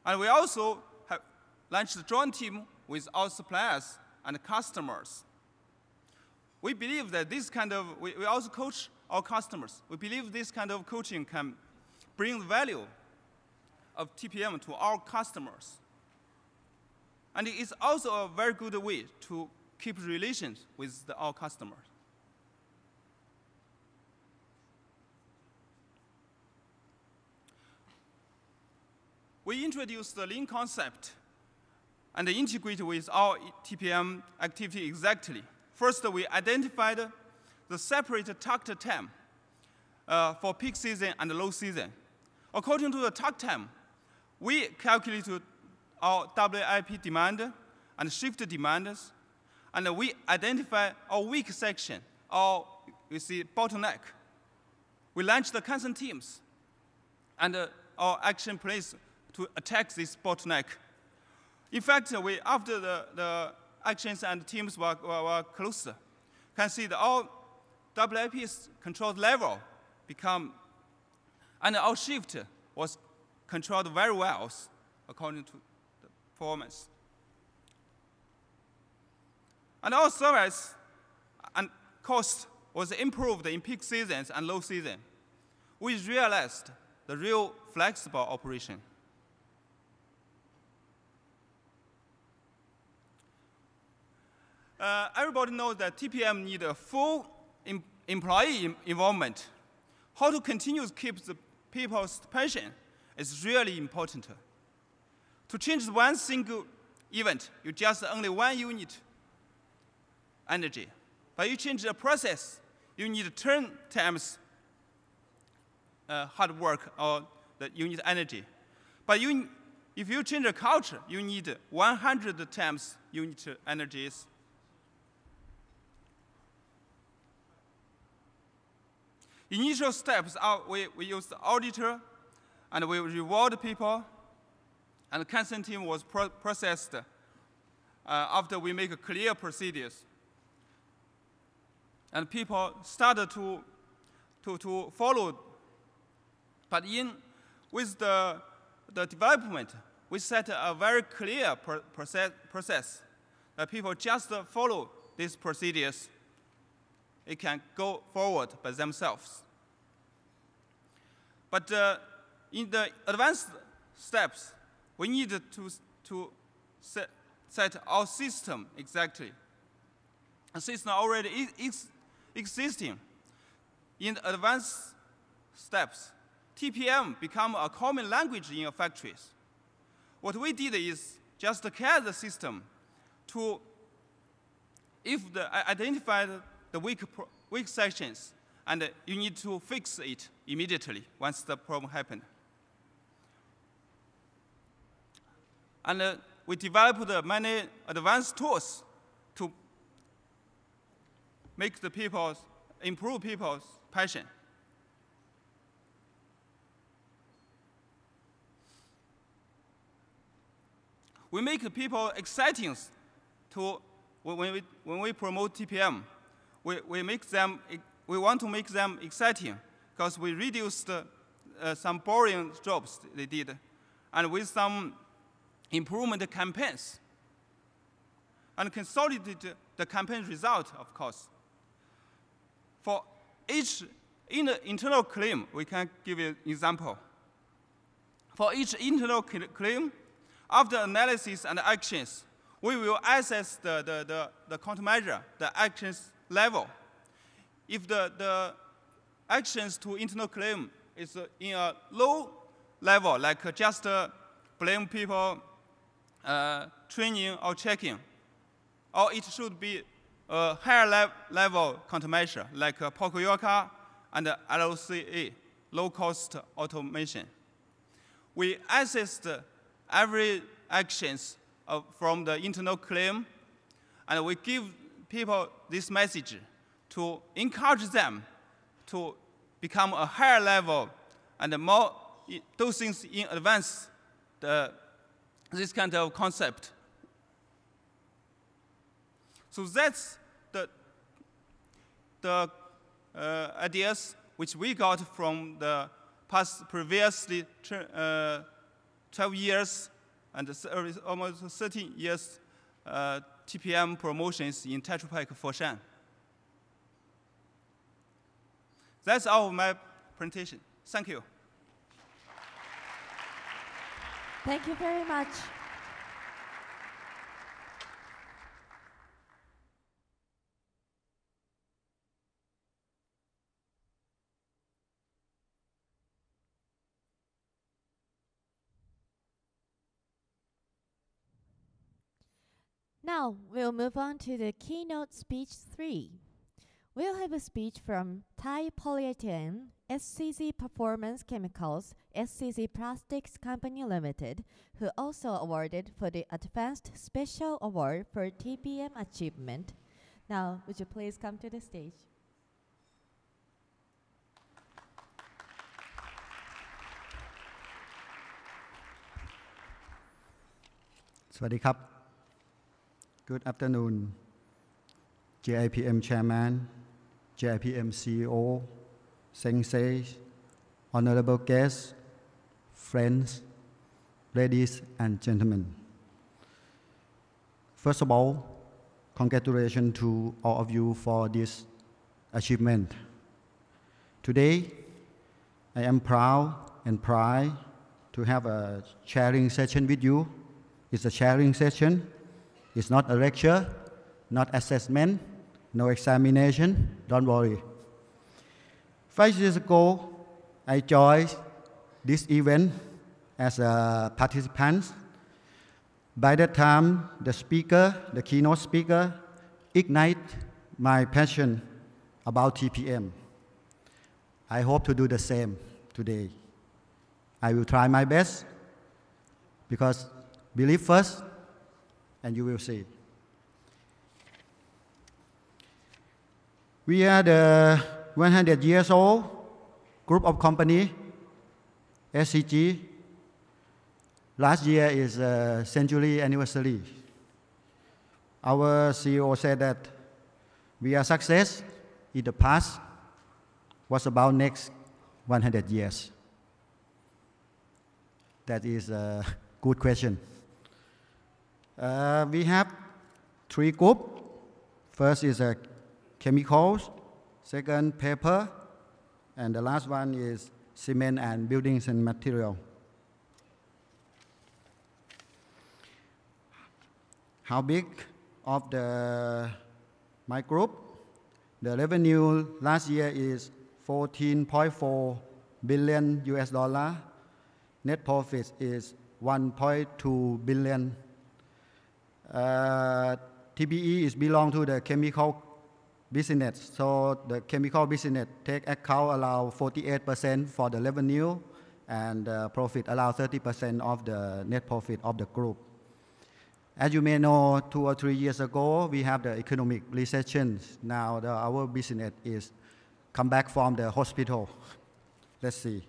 And we also have launched a joint team with our suppliers and customers. We believe that this kind of, we also coach our customers. We believe this kind of coaching can bring the value of TPM to our customers. And it is also a very good way to keep relations with our customers. We introduced the lean concept and integrate with our TPM activity exactly. First, we identified the separate takt time for peak season and low season. According to the takt time, we calculated our WIP demand and shift demands, and we identify our weak section, or you see bottleneck. We launched the Kansan teams and our action plans to attack this bottleneck. In fact, after the actions and teams were closer, can see that our WIP's controlled level become, and our shift was controlled very well according to the performance. And our service and cost was improved in peak seasons and low season. We realized the real flexible operation. Everybody knows that TPM need a full employee involvement. How to continue to keep the people's passion is really important. To change one single event, you just only one unit energy. But you change the process, you need 10 times hard work or the unit energy. But if you change the culture, you need 100 times unit energies. Initial steps are we use the auditor, and we reward people, and the consent team was processed after we make clear procedures. And people started to follow. But with the development, we set a very clear process that people just follow these procedures. It can go forward by themselves. But in the advanced steps, we need to set our system exactly. A system already existing. In the advanced steps, TPM become a common language in your factories. What we did is just carry the system to, identify the weak sections, and you need to fix it immediately once the problem happened. And we developed many advanced tools to improve people's passion. We make people exciting when we promote TPM. We want to make them exciting because we reduced some boring jobs they did, and with some improvement campaigns, and consolidate the campaign result, of course. For each internal claim, we can give you an example. For each internal claim, after analysis and actions, we will assess the countermeasure, the actions level. If the actions to internal claim is in a low level, like just blame people, training or checking, or it should be a higher level countermeasure, like Pocoyoka and LOCA, low-cost automation. We assessed every actions from the internal claim, and we give people this message to encourage them to become a higher level and more do things in advance, this kind of concept. So that's the ideas which we got from the previously 12 years and almost 13 years TPM promotions in Tetra Pak Foshan. That's all of my presentation. Thank you.
Thank you very much. Now we'll move on to the keynote speech 3. We'll have a speech from Thai Polyethylene, SCC Performance Chemicals, SCC Plastics Company Limited, who also awarded for the Advanced Special Award for TPM Achievement. Now, would you please come to the stage?
Sawasdee krap. Good afternoon, JIPM Chairman, JIPM CEO, Sensei, honorable guests, friends, ladies and gentlemen. First of all, congratulations to all of you for this achievement. Today, I am proud and pride to have a sharing session with you. It's a sharing session. It's not a lecture, not assessment, no examination. Don't worry. 5 years ago, I joined this event as a participant. By that time, the speaker, the keynote speaker, ignited my passion about TPM. I hope to do the same today. I will try my best because believe first and you will see. We are the 100 years old group of company, SCG. Last year is a century anniversary. Our CEO said that we are success in the past. What's about next 100 years? That is a good question. We have 3 groups. First is chemicals, second paper, and the last one is cement and buildings and material. How big of my group? The revenue last year is 14.4 billion US dollar. Net profit is 1.2 billion. TBE is belong to the chemical business. So the chemical business take account allow 48% for the revenue and profit allow 30% of the net profit of the group. As you may know, 2 or 3 years ago, we have the economic recession. Now our business is come back from the hospital. Let's see.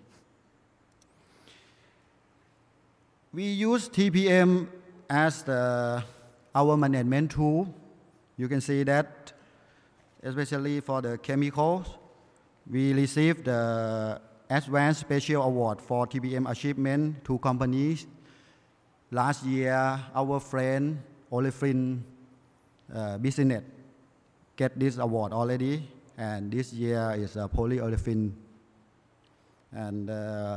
We use TPM as our management tool. You can see that, especially for the chemicals, we received the Advanced Special Award for TPM achievement to companies. Last year, our friend Olefin business get this award already, and this year is polyolefin. And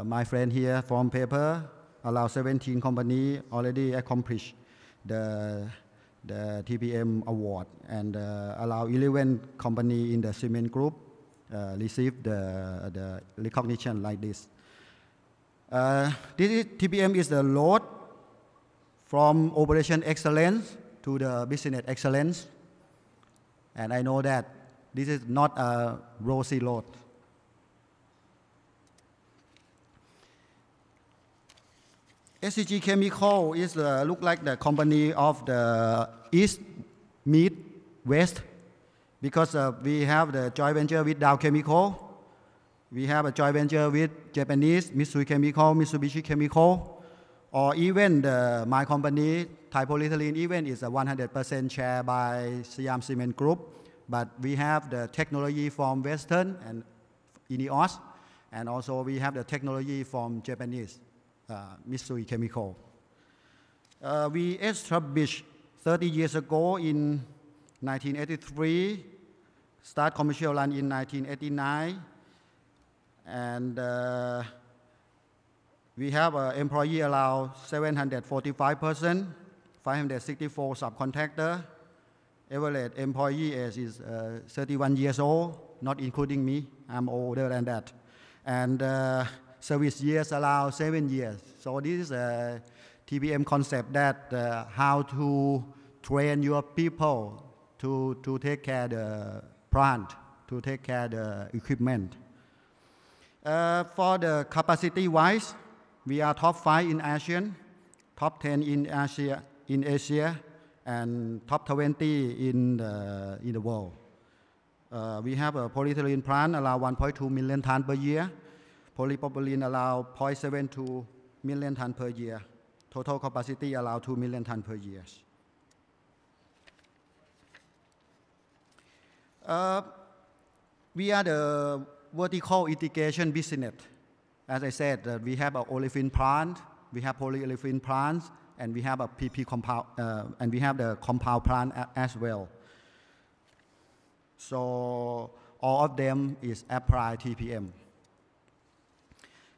my friend here from paper allow 17 companies already accomplished the TPM award, and allow 11 companies in the cement group receive the recognition like this. TPM is the road from operation excellence to the business excellence, and I know that this is not a rosy road. SCG Chemical is look like the company of the East meet West, because we have the joint venture with Dow Chemical, we have a joint venture with Japanese Mitsui Chemical, Mitsubishi Chemical, or even my company Thai Polyethylene even is a 100% share by Siam Cement Group, but we have the technology from Western and INEOS, and also we have the technology from Japanese Mitsui Chemical. We established 30 years ago in 1983, start commercial run in 1989, and we have employee around 745 persons, 564 subcontractor. Average employee age is 31 years old, not including me. I'm older than that. And service years allow 7 years. So this is a TPM concept that how to train your people to take care the plant, to take care the equipment. For the capacity wise, we are top 5 in ASEAN, top 10 in Asia, and top 20 in the world. We have a polyethylene plant allow 1.2 million tons per year. Polypropylene allow 0.72 million tons per year. Total capacity allow 2 million tons per year. We are the vertical integration business. As I said, we have an olefin plant, we have polyolefin plants, and we have a PP compound, and we have the compound plant as well. So all of them is apply TPM.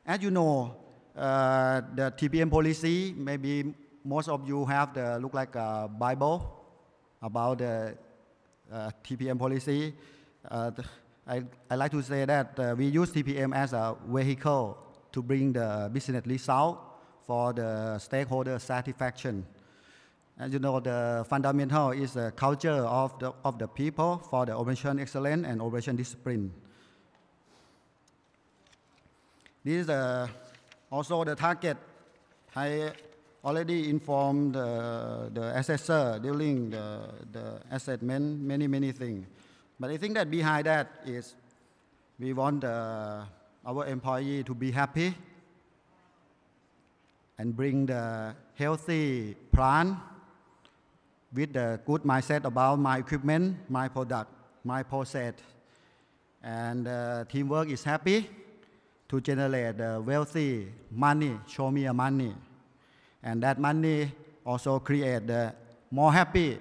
As you know, the TPM policy, maybe most of you have the look like a Bible about the TPM policy. I like to say that we use TPM as a vehicle to bring the business result for the stakeholder satisfaction. As you know, the fundamental is the culture of the people for the operation excellence and operation discipline. This is also the target. I already informed the assessor during the assessment many things. But I think that behind that is we want our employee to be happy and bring the healthy plant with the good mindset about my equipment, my product, my process. And teamwork is happy to generate wealthy money, show me a money. And that money also create more happier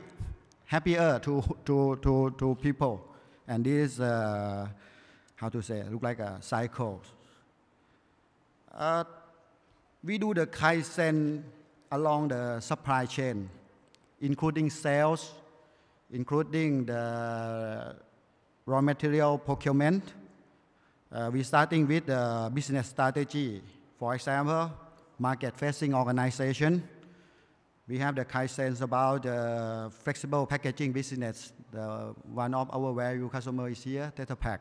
to people. And this, how to say, look like a cycle. We do the Kaizen along the supply chain, including sales, including the raw material procurement. We're starting with the business strategy. For example, market-facing organization. We have the Kaizens about the flexible packaging business. One of our value customers is here, Tetra.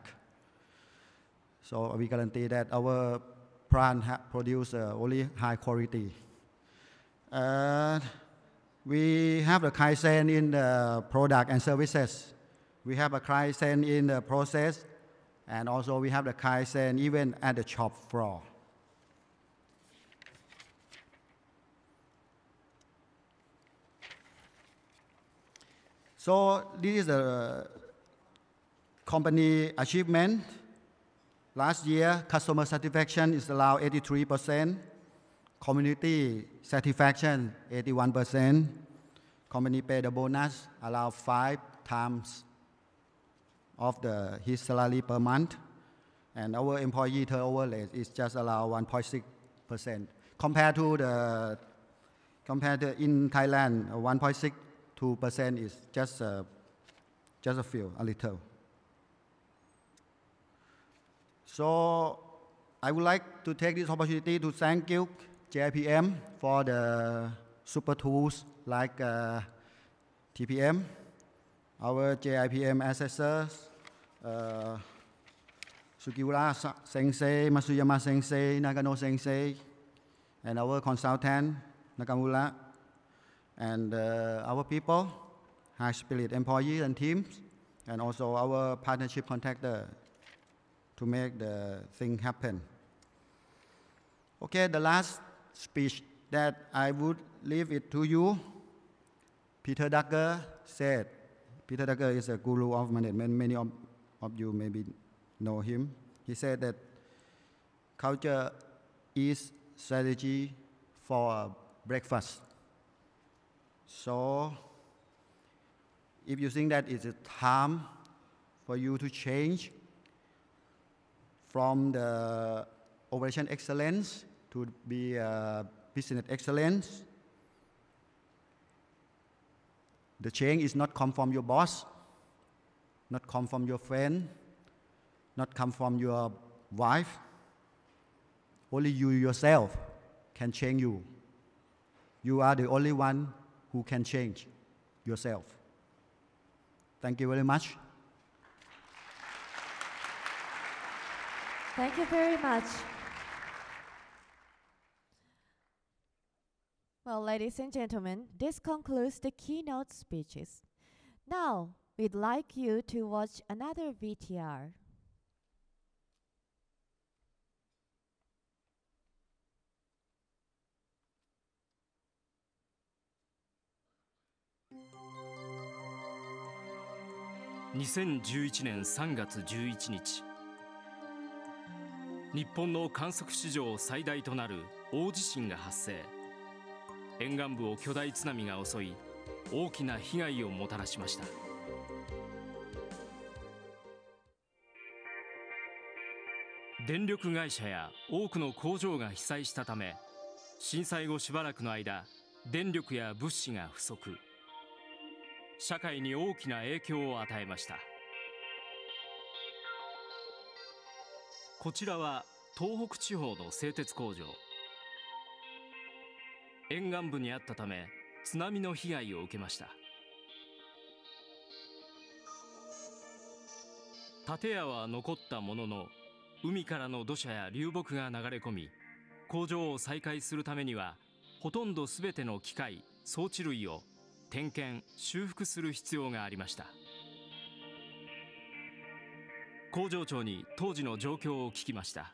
So we guarantee that our plant produce only high quality. We have the Kaizen in the product and services. We have a Kaizen in the process, and also we have the Kaizen even at the shop floor. So this is the company achievement. Last year, customer satisfaction is around 83%. Community satisfaction, 81%. Company paid the bonus around 5 times of his salary per month. And our employee turnover rate is just around 1.6%. Compared to in Thailand, 1.62% is just a little. So I would like to take this opportunity to thank you, JIPM, for the super tools like TPM, our JIPM assessors, Sugiura Sensei, Masuyama Sensei, Nagano Sensei, and our consultant, Nakamura, and our people, high spirit employees and teams, and also our partnership contractor to make the thing happen. Okay, the last speech that I would leave it to you. Peter Drucker said, Peter Drucker is a guru of management. Many of you maybe know him. He said that culture is strategy for breakfast. So if you think that it's a time for you to change from the operation excellence to be business excellence, the change is not come from your boss, not come from your friend, not come from your wife. Only you yourself can change you. You are the only one who can change yourself. Thank you very much.
Thank you very much. Well, ladies and gentlemen, this concludes the keynote speeches. Now, we'd like you to watch another VTR.2011
年3月11日、日本の観測史上最大となる大地震が発生。沿岸部を巨大津波が襲い、大きな被害をもたらしました。電力会社や多くの工場が被災したため、震災後しばらくの間、電力や物資が不足。社会に大きな影響を与えました。こちらは東北地方の製鉄工場。沿岸部にあったため津波の被害を受けました。建屋は残ったものの、海からの土砂や流木が流れ込み、工場を再開するためにはほとんどすべての機械装置類を点検修復する必要がありました。工場長に当時の状況を聞きました。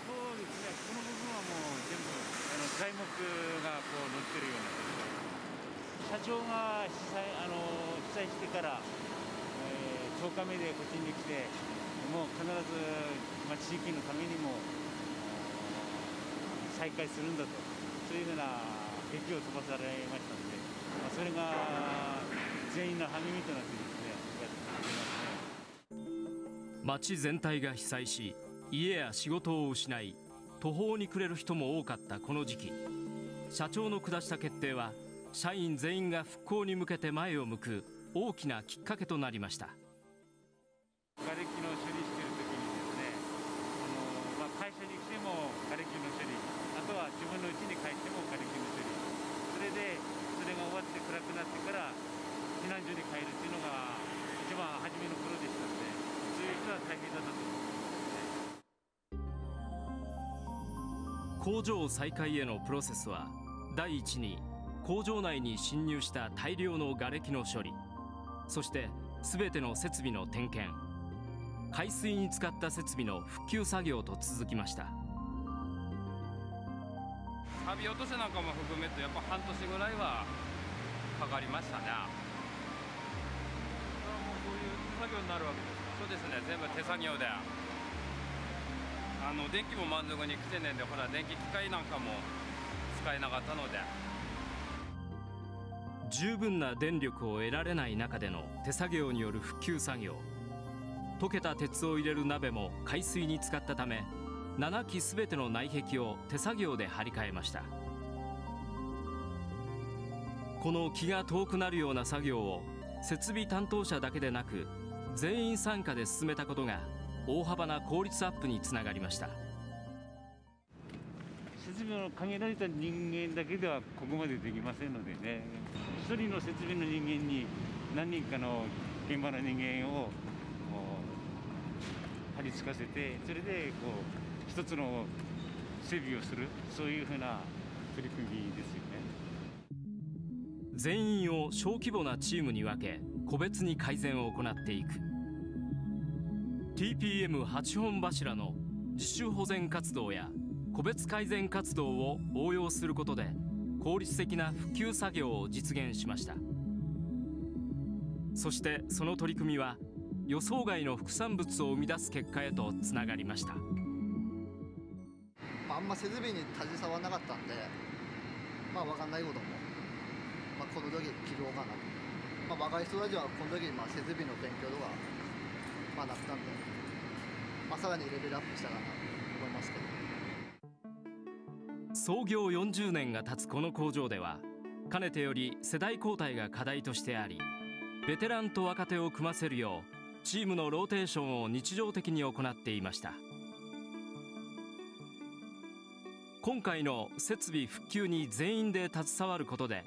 そうですね、この部分はもう全部材木がこう乗ってるような状態。社長が被災してから、10日目でこっちに来て、もう必ず、地域のためにも再開するんだと、そういうふうな劇を飛ばされましたので、それが全員の励みとなってですね、やっていますね。
町全体が被災し、家や仕事を失い、途方に暮れる人も多かったこの時期、社長の下した決定は社員全員が復興に向けて前を向く大きなきっかけとなりました。
瓦礫の処理している時にですね、会社に来ても瓦礫の処理、あとは自分の家に帰っても瓦礫の処理、それが終わって暗くなってから避難所に帰るっていうのが一番初めの頃でしたので、そういう人は大変だったと思います。
工場再開へのプロセスは、第一に工場内に侵入した大量の瓦礫の処理、そして全ての設備の点検、海水に使った設備の復旧作業と続きました。
サビ落としなんかも含めてやっぱ半年ぐらいはかかりましたね。それはもうそういう手作業になるわけですか？そうですね、全部手作業で。電気も満足に来てねんで、ほら電気機械なんかも使えなかったので。
十分な電力を得られない中での手作業による復旧作業。溶けた鉄を入れる鍋も海水に浸かったため、7基すべての内壁を手作業で張り替えました。この気が遠くなるような作業を設備担当者だけでなく全員参加で進めたことが大幅な効率アップにつながりました。
設備の限られた人間だけではここまでできませんのでね、一人の設備の人間に何人かの現場の人間を張り付かせて、それで一つの整備をする、そういうふうな取り組みですよね。
全員を小規模なチームに分け、個別に改善を行っていく。 TPM8 本柱の自主保全活動や個別改善活動を応用することで効率的な復旧作業を実現しました。そしてその取り組みは予想外の副産物を生み出す結果へとつながりました。
あんま設備に携わらなかったんで、分かんないことも、この時起業かなと。若い人たちはこの時設備の勉強とか、なったんで、さらにレベルアップしたかなと思いますけど。
創業40年が経つこの工場では、かねてより世代交代が課題としてあり、ベテランと若手を組ませるようチームのローテーションを日常的に行っていました。今回の設備復旧に全員で携わることで、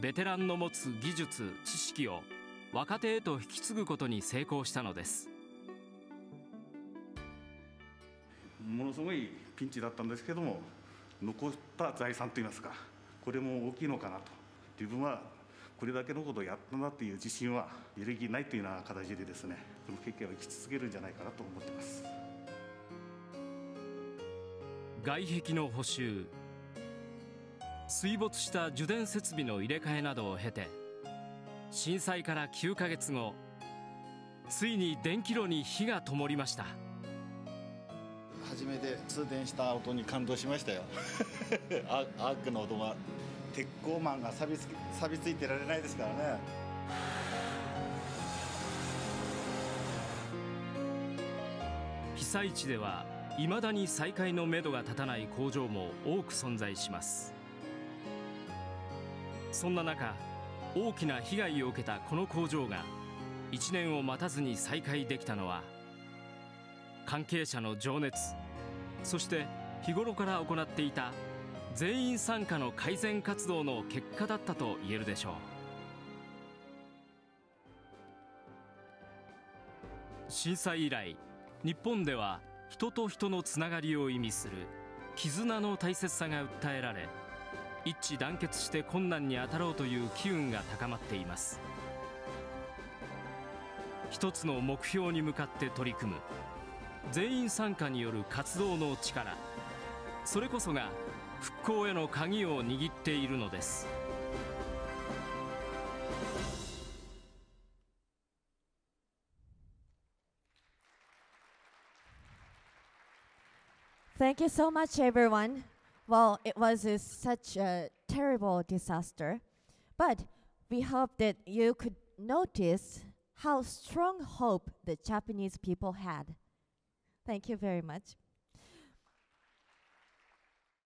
ベテランの持つ技術知識を若手へと引き継ぐことに成功したのです。
ものすごいピンチだったんですけども、残った財産といいますか、これも大きいのかなと。自分はこれだけのことをやったなという自信は揺るぎないというような形でですね、その経験を生き続けるんじゃないかなと思っています。
外壁の補修、水没した受電設備の入れ替えなどを経て、震災から9ヶ月後、ついに電気炉に火が灯りました。
初めて通電した音に感動しましたよアークの音が鉄鋼マンが錆びついてられないですからね。
被災地ではいまだに再開のめどが立たない工場も多く存在します。そんな中、大きな被害を受けたこの工場が1年を待たずに再開できたのは、関係者の情熱、そして日頃から行っていた全員参加の改善活動の結果だったと言えるでしょう。震災以来、日本では人と人のつながりを意味する絆の大切さが訴えられ、一致団結して困難に当たろうという機運が高まっています。一つの目標に向かって取り組む全員参加による活動の力、それこそが復興への鍵を握っているのです。
Thank you so much, everyone. Well, it was such a terrible disaster, but we hope that you could notice how strong hope the Japanese people had. Thank you very much.